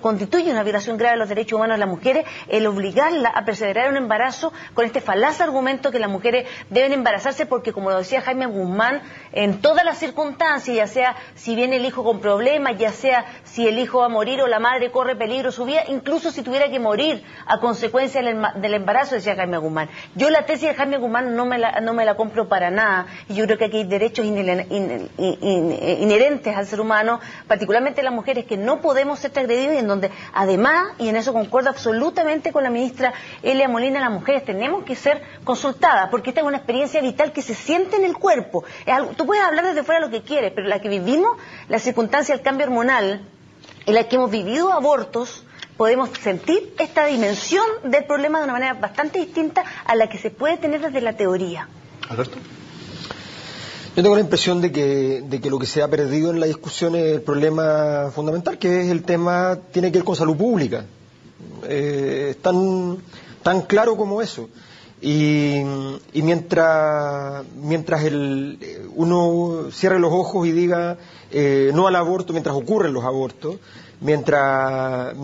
constituye una violación grave de los derechos humanos de las mujeres el obligarla a perseverar en un embarazo con este falaz argumento que las mujeres deben embarazarse porque, como lo decía Jaime Guzmán, en todas las circunstancias, ya sea si viene el hijo con problemas, ya sea si el hijo va a morir o la madre corre peligro su vida, incluso si tuviera que morir a consecuencia del embarazo, decía Jaime Guzmán. Yo la tesis de Jaime Guzmán no me la compro para nada, y yo creo que aquí hay derechos inherentes al ser humano, particularmente las mujeres, que no podemos ser transgredidos, y en donde además, y en eso concuerdo absolutamente con la ministra Elia Molina, las mujeres tenemos que ser consultadas, porque esta es una experiencia vital que se siente en el cuerpo. Tú puedes hablar desde fuera lo que quieres, pero la que vivimos, la circunstancia del cambio hormonal, en la que hemos vivido abortos, podemos sentir esta dimensión del problema de una manera bastante distinta a la que se puede tener desde la teoría. Alberto. Yo tengo la impresión de que lo que se ha perdido en la discusión es el problema fundamental, que es el tema, tiene que ver con salud pública. Tan claro como eso. Y mientras uno cierre los ojos y diga no al aborto mientras ocurren los abortos, mientras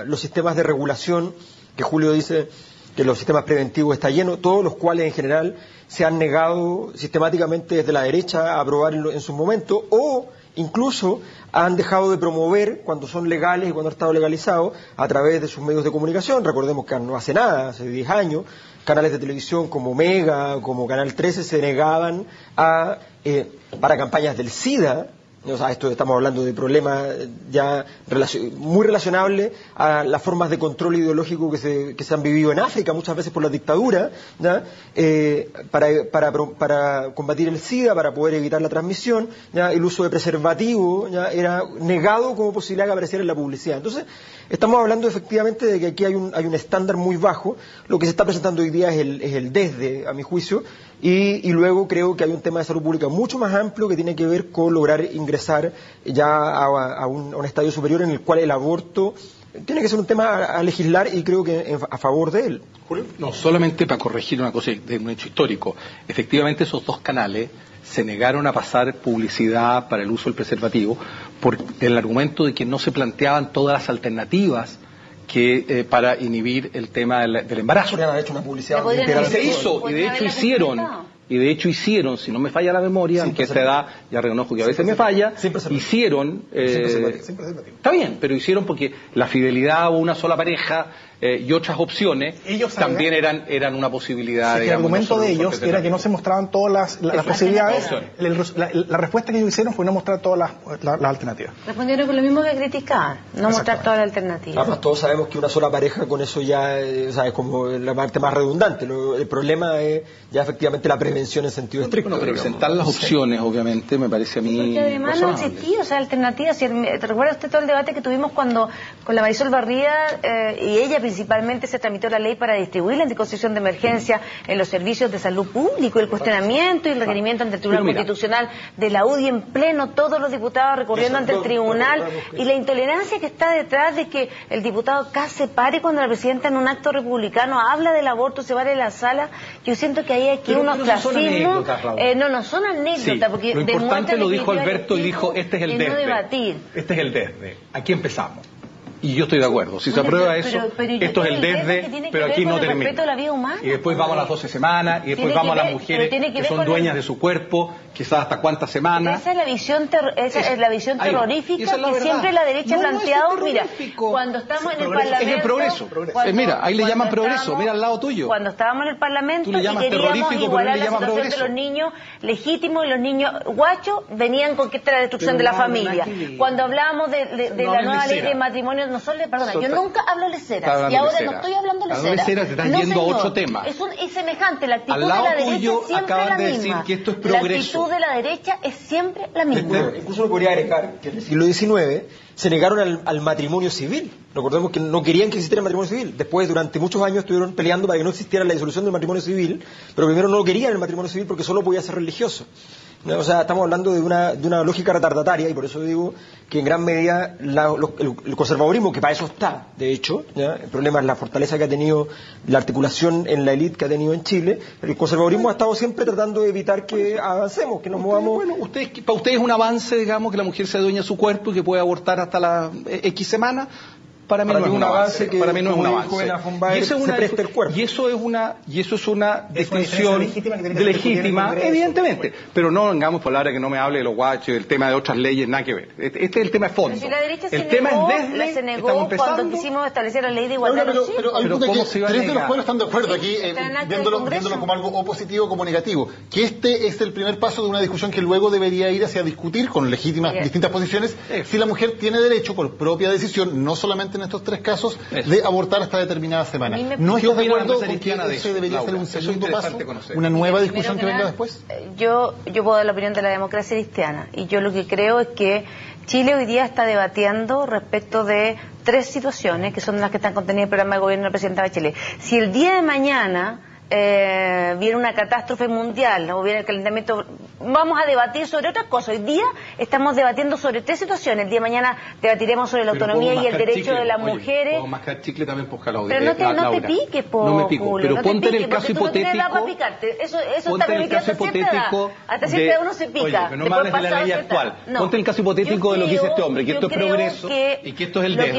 los sistemas de regulación, que Julio dice que los sistemas preventivos están llenos, todos los cuales en general se han negado sistemáticamente desde la derecha a aprobar en su momento, o incluso han dejado de promover cuando son legales y cuando han estado legalizados a través de sus medios de comunicación. Recordemos que no hace nada, hace 10 años, canales de televisión como Mega, como Canal 13 se negaban para campañas del SIDA. O sea, esto estamos hablando de problemas ya muy relacionables a las formas de control ideológico que se han vivido en África, muchas veces por la dictadura, ¿ya? Para combatir el SIDA, para poder evitar la transmisión, ¿ya? El uso de preservativo, ¿ya? Era negado como posibilidad que apareciera en la publicidad. Entonces, estamos hablando efectivamente de que aquí hay un estándar muy bajo. Lo que se está presentando hoy día es el desde, a mi juicio, y luego creo que hay un tema de salud pública mucho más amplio que tiene que ver con lograr ingresar ya a un estadio superior en el cual el aborto tiene que ser un tema a legislar, y creo que a favor de él. ¿Julio? No, solamente para corregir una cosa de un hecho histórico. Efectivamente, esos dos canales se negaron a pasar publicidad para el uso del preservativo por el argumento de que no se planteaban todas las alternativas que para inhibir el tema del embarazo. Podrían haber hecho una publicidad integral. Se hizo, y de hecho hicieron, si no me falla la memoria, aunque a esta edad ya reconozco que a veces me falla, hicieron, está bien, pero hicieron porque la fidelidad a una sola pareja y otras opciones también eran una posibilidad. El argumento de ellos era que no se mostraban todas las posibilidades. La respuesta que ellos hicieron fue no mostrar todas las alternativas. Respondieron con lo mismo que criticaban, no mostrar todas las alternativas. Además, todos sabemos que una sola pareja con eso ya es como la parte más redundante. El problema es ya efectivamente la prevención en sentido estricto. Bueno, pero presentar las opciones, obviamente, me parece a mí. Porque además no existía, o sea, alternativas. ¿Te recuerda usted todo el debate que tuvimos cuando con la Marisol Barría y ella principalmente se tramitó la ley para distribuir la anticoncepción de emergencia en los servicios de salud público, el cuestionamiento y el requerimiento ante el Tribunal Constitucional de la UDI en pleno, todos los diputados recorriendo ante el tribunal, y la intolerancia que está detrás de que el diputado K se pare cuando la presidenta en un acto republicano habla del aborto, se va de la sala. Yo siento que hay aquí unos clasismos, no son anécdotas, porque lo importante lo dijo Alberto y dijo, este es el no debatir. Este es el desde, aquí empezamos. Y yo estoy de acuerdo. Si se aprueba eso, esto es el desde, pero aquí no termina. Y después vamos a las 12 semanas, y después vamos a las mujeres que son dueñas de su cuerpo, quizás hasta cuántas semanas. Esa es la visión, terrorífica que siempre la derecha ha planteado. Mira, cuando estamos en el Parlamento... Es el progreso. Mira, ahí le llaman progreso, mira al lado tuyo. Cuando estábamos en el Parlamento y queríamos igualar la situación de los niños legítimos y los niños guachos, venían con que esta era la destrucción de la familia. Cuando hablábamos de la nueva ley de matrimonio, yo nunca hablo leceras, y ahora no estoy hablando leceras. Te estás yendo a otro tema. Es semejante, la actitud de la derecha es siempre la misma. Que esto es progreso. La actitud de la derecha es siempre la misma. Incluso lo podría agregar que en el siglo XIX se negaron al matrimonio civil. Recordemos que no querían que existiera el matrimonio civil. Después, durante muchos años, estuvieron peleando para que no existiera la disolución del matrimonio civil, pero primero no querían el matrimonio civil porque solo podía ser religioso. O sea, estamos hablando de una lógica retardataria, y por eso digo que en gran medida el conservadurismo, que para eso está, de hecho, ¿ya? El problema es la fortaleza que ha tenido, la articulación en la élite que ha tenido en Chile. El conservadurismo ha estado siempre tratando de evitar que avancemos, que nos movamos. Bueno, para ustedes es un avance, digamos, que la mujer se adueña de su cuerpo y que puede abortar hasta la X semana. Para mí no es un avance. Para mí no es un avance. Y eso es una discusión legítima, evidentemente. Pero no vengamos palabras que no me hable de los guachos, del tema de otras leyes, nada que ver. Este es el tema de fondo. Pero si la derecha el tema es desde se negó cuando quisimos establecer la ley de igualdad de los hijos. Pero ¿cómo se iba a negar? Tres de los pueblos están de acuerdo aquí, viéndolo como algo o positivo como negativo. Que este es el primer paso de una discusión que luego debería ir hacia discutir con legítimas distintas posiciones si la mujer tiene derecho por propia decisión, no solamente en estos tres casos, de abortar hasta determinada semana. ¿No estás de acuerdo con que ese debería ser un segundo paso? ¿Una nueva discusión que venga después? Yo puedo dar la opinión de la democracia cristiana, y yo lo que creo es que Chile hoy día está debatiendo respecto de tres situaciones que son las que están contenidas en el programa de gobierno del presidente Bachelet. Si el día de mañana viene una catástrofe mundial o viene el calentamiento, vamos a debatir sobre otras cosas. Hoy día estamos debatiendo sobre tres situaciones. El día de mañana debatiremos sobre la autonomía y el derecho de las mujeres. Puedo mascar chicle también por Claudia. Pero no te piques, no me pico, Julio, pero no ponte te en el caso hipotético. Eso está permitido hasta cierta edad. Hasta cierta edad uno se pica. Oye, pero no me hables de la ley actual. Ponte en el caso hipotético de lo que dice este hombre, que esto es progreso y que esto es el verde.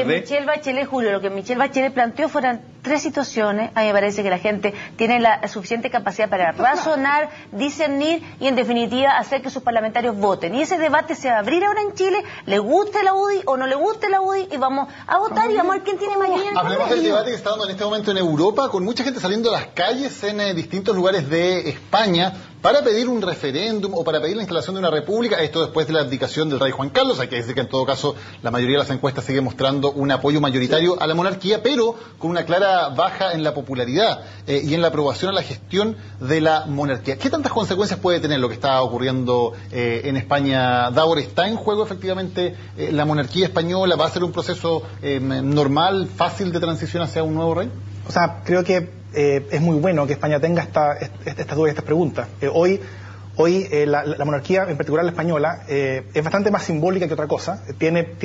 Lo que Michelle Bachelet planteó fueron tres situaciones. A mí me parece que la gente tiene la suficiente capacidad para razonar, discernir y en definitiva hacer que sus parlamentarios voten. Y ese debate se va a abrir ahora en Chile, le guste la UDI o no le guste la UDI, y vamos a votar y vamos a ver quién tiene mayoría. Hablemos del debate que está dando en este momento en Europa, con mucha gente saliendo a las calles en distintos lugares de España para pedir un referéndum o para pedir la instalación de una república, esto después de la abdicación del rey Juan Carlos. Hay que decir que en todo caso la mayoría de las encuestas sigue mostrando un apoyo mayoritario a la monarquía, pero con una clara baja en la popularidad y en la aprobación a la gestión de la monarquía. ¿Qué tantas consecuencias puede tener lo que está ocurriendo en España, Davor? ¿Está en juego efectivamente la monarquía española? ¿Va a ser un proceso normal, fácil de transición hacia un nuevo rey? O sea, creo que es muy bueno que España tenga estas dudas y estas preguntas. Hoy la monarquía, en particular la española, es bastante más simbólica que otra cosa. Tiene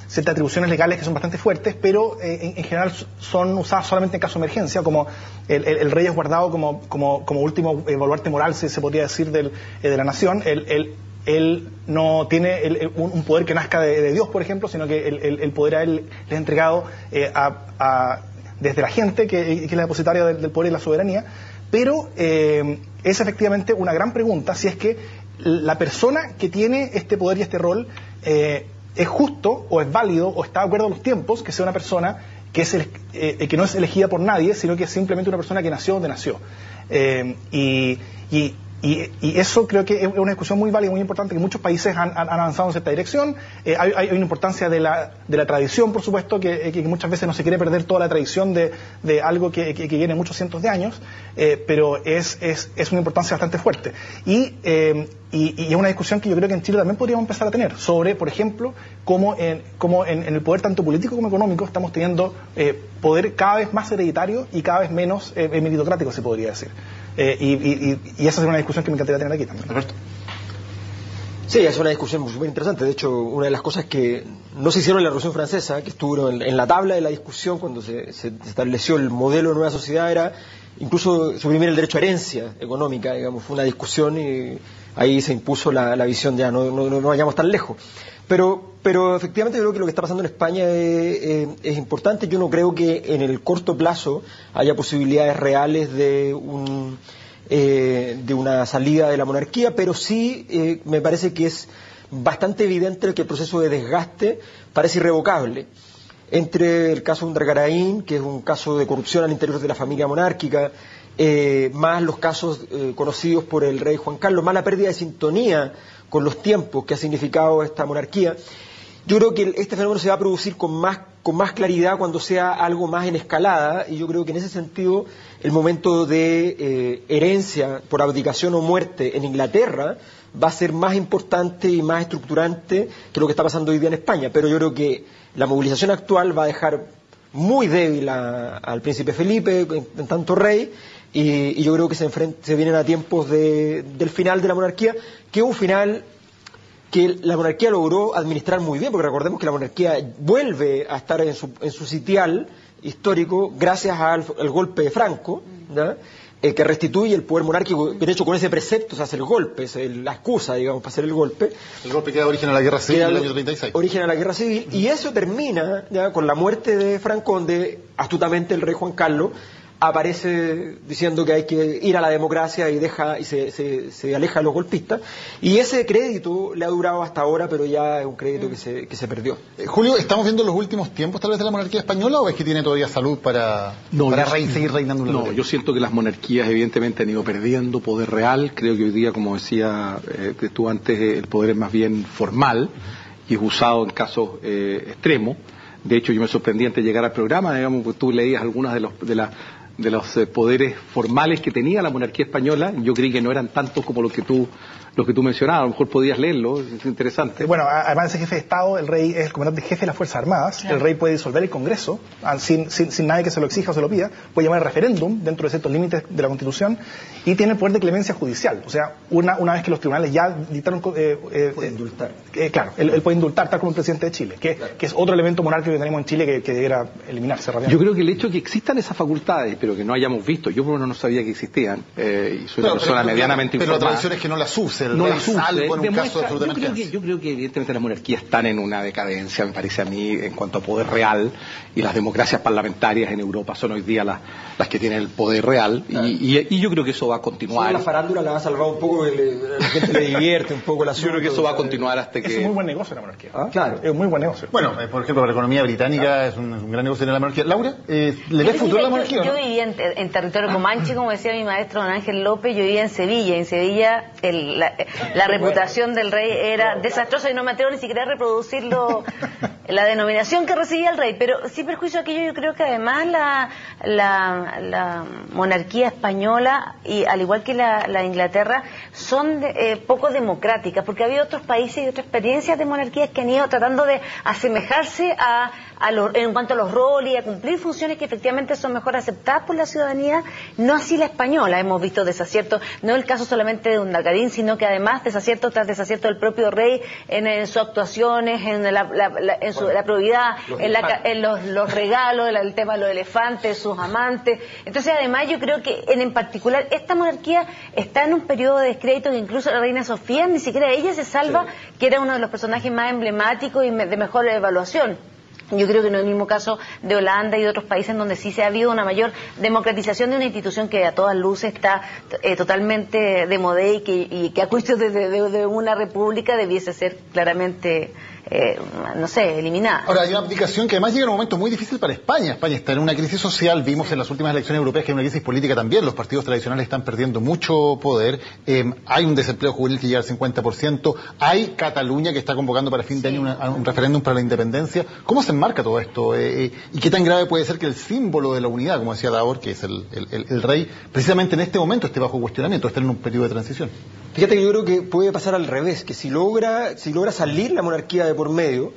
ciertas atribuciones legales que son bastante fuertes, pero en general son usadas solamente en caso de emergencia, como el rey es guardado como último baluarte moral, si se podría decir, de la nación. Él no tiene un poder que nazca de Dios, por ejemplo, sino que el poder a él le es entregado desde la gente, que es la depositaria del poder y la soberanía. Pero es efectivamente una gran pregunta si es que la persona que tiene este poder y este rol es justo o es válido o está de acuerdo a los tiempos que sea una persona que no es elegida por nadie, sino que es simplemente una persona que nació donde nació. Y eso creo que es una discusión muy válida y muy importante, que muchos países han avanzado en cierta dirección. Hay una importancia de la tradición, por supuesto, que muchas veces no se quiere perder toda la tradición de algo que viene muchos cientos de años, pero es una importancia bastante fuerte. Y es una discusión que yo creo que en Chile también podríamos empezar a tener sobre, por ejemplo, cómo en el poder tanto político como económico estamos teniendo poder cada vez más hereditario y cada vez menos meritocrático, se podría decir. Y esa es una discusión que me encantaría tener aquí también. Alberto. Sí, es una discusión muy interesante. De hecho, una de las cosas que no se hicieron en la Revolución Francesa, que estuvo en la tabla de la discusión cuando se estableció el modelo de nueva sociedad, era incluso suprimir el derecho a herencia económica, digamos. Fue una discusión y ahí se impuso la visión, ya no vayamos tan lejos. Pero efectivamente creo que lo que está pasando en España es importante. Yo no creo que en el corto plazo haya posibilidades reales de una salida de la monarquía, pero sí me parece que es bastante evidente que el proceso de desgaste parece irrevocable. Entre el caso de Undergaraín, que es un caso de corrupción al interior de la familia monárquica, más los casos conocidos por el rey Juan Carlos, más la pérdida de sintonía con los tiempos que ha significado esta monarquía. Yo creo que este fenómeno se va a producir con más claridad cuando sea algo más en escalada, y yo creo que en ese sentido el momento de herencia por abdicación o muerte en Inglaterra va a ser más importante y más estructurante que lo que está pasando hoy día en España. Pero yo creo que la movilización actual va a dejar muy débil al príncipe Felipe en tanto rey, y yo creo que se vienen a tiempos del final de la monarquía, que es un final que la monarquía logró administrar muy bien, porque recordemos que la monarquía vuelve a estar en su sitial histórico gracias al golpe de Franco, ¿no? Que restituye el poder monárquico. De hecho, con ese precepto se hace el golpe, es la excusa, digamos, para hacer el golpe. El golpe que da origen a la guerra civil en el año 36. Origen a la guerra civil, y eso termina ya con la muerte de Franco, donde astutamente el rey Juan Carlos aparece diciendo que hay que ir a la democracia y se aleja de los golpistas, y ese crédito le ha durado hasta ahora, pero ya es un crédito que se perdió. Julio, ¿estamos viendo los últimos tiempos tal vez de la monarquía española, o es que tiene todavía salud para seguir reinando? No, yo siento que las monarquías evidentemente han ido perdiendo poder real. Creo que hoy día, como decía tú antes, el poder es más bien formal y es usado en casos extremos. De hecho, yo me sorprendí antes de llegar al programa, digamos, que tú leías algunas de los poderes formales que tenía la monarquía española. Yo creí que no eran tantos como los que tú mencionabas. A lo mejor podías leerlo, es interesante. Bueno, además de ser jefe de Estado, el rey es el comandante jefe de las Fuerzas Armadas. Claro. El rey puede disolver el Congreso sin nadie que se lo exija o se lo pida. Puede llamar a referéndum dentro de ciertos límites de la Constitución, y tiene el poder de clemencia judicial. O sea, una vez que los tribunales ya dictaron... puede indultar. Claro, él puede indultar, tal como el presidente de Chile, que es otro elemento monárquico que tenemos en Chile que debiera eliminarse rápidamente. Yo creo que el hecho de que existan esas facultades, pero que no hayamos visto, yo por lo menos no sabía que existían, y soy una persona medianamente informada. Pero la tradición es que no las use, salvo en un caso absolutamente. Yo creo que evidentemente las monarquías están en una decadencia, me parece a mí, en cuanto a poder real, y las democracias parlamentarias en Europa son hoy día las que tienen el poder real, y yo creo que eso va a continuar. Sí, la farándula la ha salvado un poco, la gente le divierte un poco el asunto. Yo creo que eso va a continuar hasta que... Es un muy buen negocio la monarquía. Claro. Es un muy buen negocio. Bueno, por ejemplo, para la economía británica es un gran negocio en la monarquía. Laura, ¿le ves futuro a la monarquía? Yo vivía en territorio comanche, como decía mi maestro don Ángel López. Yo vivía en Sevilla. En Sevilla la reputación del rey era desastrosa, y no me atrevo ni siquiera a reproducirlo, la denominación que recibía el rey. Pero sin perjuicio aquello, yo creo que además la monarquía española, y al igual que la de Inglaterra, son poco democráticas, porque había otros países y otras experiencias de monarquías que han ido tratando de asemejarse en cuanto a los roles y a cumplir funciones que efectivamente son mejor aceptadas por la ciudadanía. No así la española. Hemos visto desaciertos, no el caso solamente de Undacarín, sino que además desacierto tras desacierto del propio rey en sus actuaciones, en la probidad, en los regalos, el tema de los elefantes, sus amantes. Entonces, además, yo creo que en particular esta monarquía está en un periodo de descrédito, que incluso la reina Sofía, ni siquiera ella se salva, que era uno de los personajes más emblemáticos y de mejor evaluación. Yo creo que no es el mismo caso de Holanda y de otros países en donde sí se ha habido una mayor democratización de una institución que a todas luces está totalmente de modé, y que a juicio de una república debiese ser claramente eliminada. Ahora, hay una abdicación que además llega en un momento muy difícil para España. España está en una crisis social, vimos en las últimas elecciones europeas que hay una crisis política también, los partidos tradicionales están perdiendo mucho poder, hay un desempleo juvenil que llega al 50%, hay Cataluña que está convocando para fin de año un referéndum para la independencia. ¿Cómo se enmarca todo esto? ¿Y qué tan grave puede ser que el símbolo de la unidad, como decía Davor, que es el rey, precisamente en este momento esté bajo cuestionamiento, esté en un periodo de transición? Fíjate que yo creo que puede pasar al revés, que si logra salir la monarquía de por medio,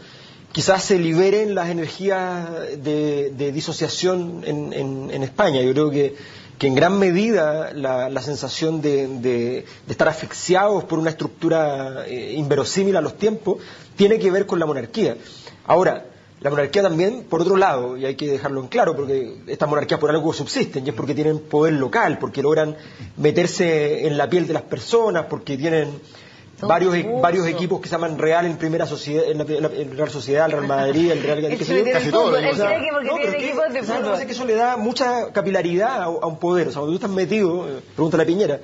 quizás se liberen las energías de disociación en España. Yo creo que en gran medida la sensación de estar asfixiados por una estructura inverosímil a los tiempos tiene que ver con la monarquía. Ahora, la monarquía también, por otro lado, y hay que dejarlo en claro, porque estas monarquías por algo subsisten, y es porque tienen poder local, porque logran meterse en la piel de las personas, porque tienen varios equipos que se llaman Real en primera sociedad, en la Real Sociedad, el Real Madrid, el Real casi todo. Que eso le da mucha capilaridad a un poder. O sea, cuando tú estás metido, pregúntale a Piñera,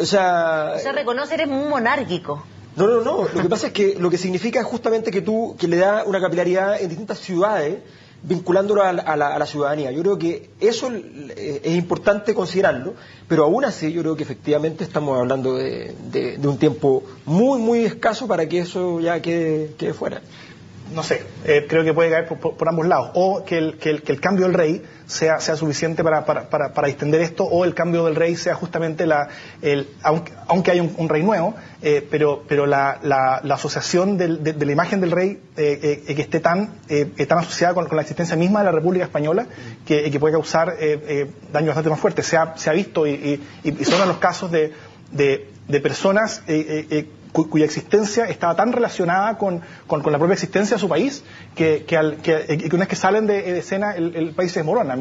o sea, reconoce, eres muy monárquico. No. Lo que pasa es que lo que significa es justamente que le da una capilaridad en distintas ciudades, vinculándolo a la ciudadanía. Yo creo que eso es importante considerarlo, pero aún así yo creo que efectivamente estamos hablando de un tiempo muy, muy escaso para que eso ya quede fuera. no sé, creo que puede caer por ambos lados, o que el cambio del rey sea suficiente para distender esto, o el cambio del rey sea justamente aunque hay un rey nuevo, pero la asociación de la imagen del rey que esté tan asociada con la existencia misma de la República Española, que puede causar daños bastante más fuertes. Se ha visto y son los casos de personas cuya existencia estaba tan relacionada con la propia existencia de su país que una vez que salen de escena el país se desmorona.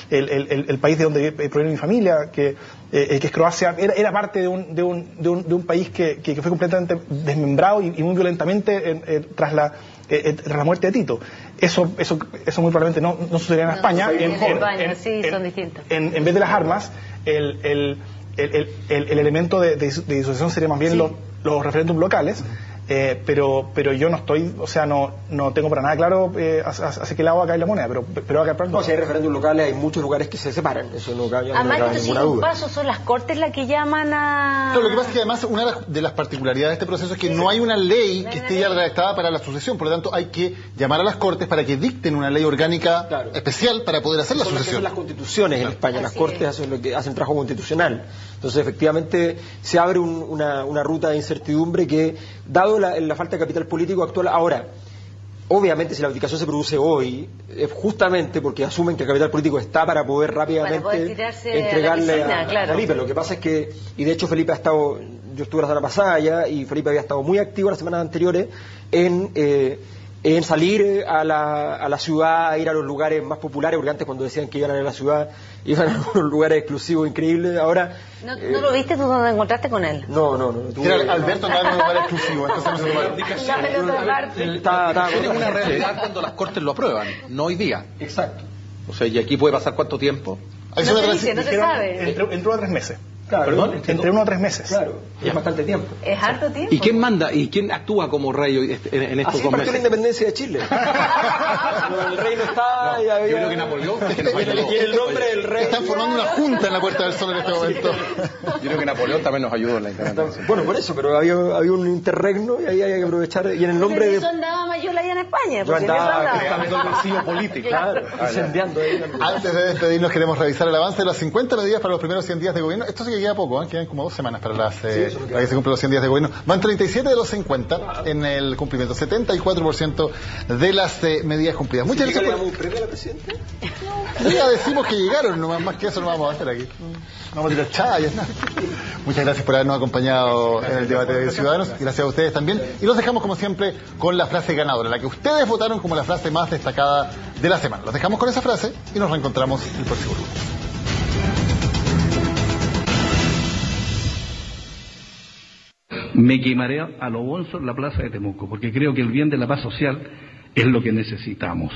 El país de donde proviene mi familia, que es Croacia, era parte de un país que fue completamente desmembrado y muy violentamente tras la muerte de Tito. Eso muy probablemente no sucedería en España. Son distintos. En vez de las armas, el elemento de disociación sería más bien los referéndums locales, pero yo no estoy, no tengo para nada claro hacia qué lado va a caer la moneda, pero va a caer para el si hay referéndums locales, hay muchos lugares que se separan, eso no cabe ninguna duda. Un paso, son las Cortes las que llaman a... No, lo que pasa es que además una de las particularidades de este proceso es que no hay una ley que esté ya redactada para la sucesión, por lo tanto hay que llamar a las Cortes para que dicten una ley orgánica especial para poder hacer la sucesión. Son las constituciones en España, las Cortes hacen trabajo constitucional. Entonces, efectivamente, se abre una ruta de incertidumbre que, dado la falta de capital político actual ahora, obviamente si la abdicación se produce hoy, es justamente porque asumen que el capital político está para poder rápidamente entregarle a Felipe. Lo que pasa es que, y de hecho Felipe yo estuve la semana pasada ya, y Felipe había estado muy activo las semanas anteriores en salir a la ciudad, a ir a los lugares más populares, porque antes cuando decían que iban a ir a la ciudad, iban a unos lugares exclusivos increíbles. Ahora... ¿No lo viste tú donde encontraste con él? No. Alberto andaba en un lugar exclusivo, entonces es una realidad cuando las Cortes lo aprueban, no hoy día. Exacto. O sea, ¿y aquí puede pasar cuánto tiempo? No se sabe. Entre 1 a 3 meses. Claro, ¿Perdón? Entre 1 a 3 meses. Claro, es bastante tiempo. Es harto tiempo. ¿Y quién manda? ¿Y quién actúa como rey en estos 2 meses? Así partió la independencia de Chile. El rey no está... Yo creo que Napoleón... Tiene el nombre del rey. Están formando una junta en la Puerta del Sol en este momento. Yo creo que Napoleón también nos ayudó en la independencia. Bueno, por eso, pero había un interregno y ahí hay que aprovechar. Y en el nombre de... Eso andaba Mayol allá en España. Yo andaba gestando el bolsillo político. Claro, incendiando ahí. Antes de despedirnos queremos revisar el avance de las 50 medidas para los primeros 100 días de gobierno. Esto sí que queda poco, quedan como 2 semanas para que se cumplan los 100 días de gobierno. Van 37 de los 50 en el cumplimiento, 74% de las medidas cumplidas. Muchas gracias. ¿Le damos un premio a la presidenta? Ya decimos que llegaron, más que eso no vamos a hacer aquí. No vamos a tirar chayas, nada. Muchas gracias por habernos acompañado en el debate de Ciudadanos. Gracias a ustedes también. Y los dejamos, como siempre, con la frase ganadora, la que ustedes votaron como la frase más destacada de la semana. Los dejamos con esa frase y nos reencontramos el próximo lunes. Me quemaré a lo bonzo en la plaza de Temuco, porque creo que el bien de la paz social es lo que necesitamos.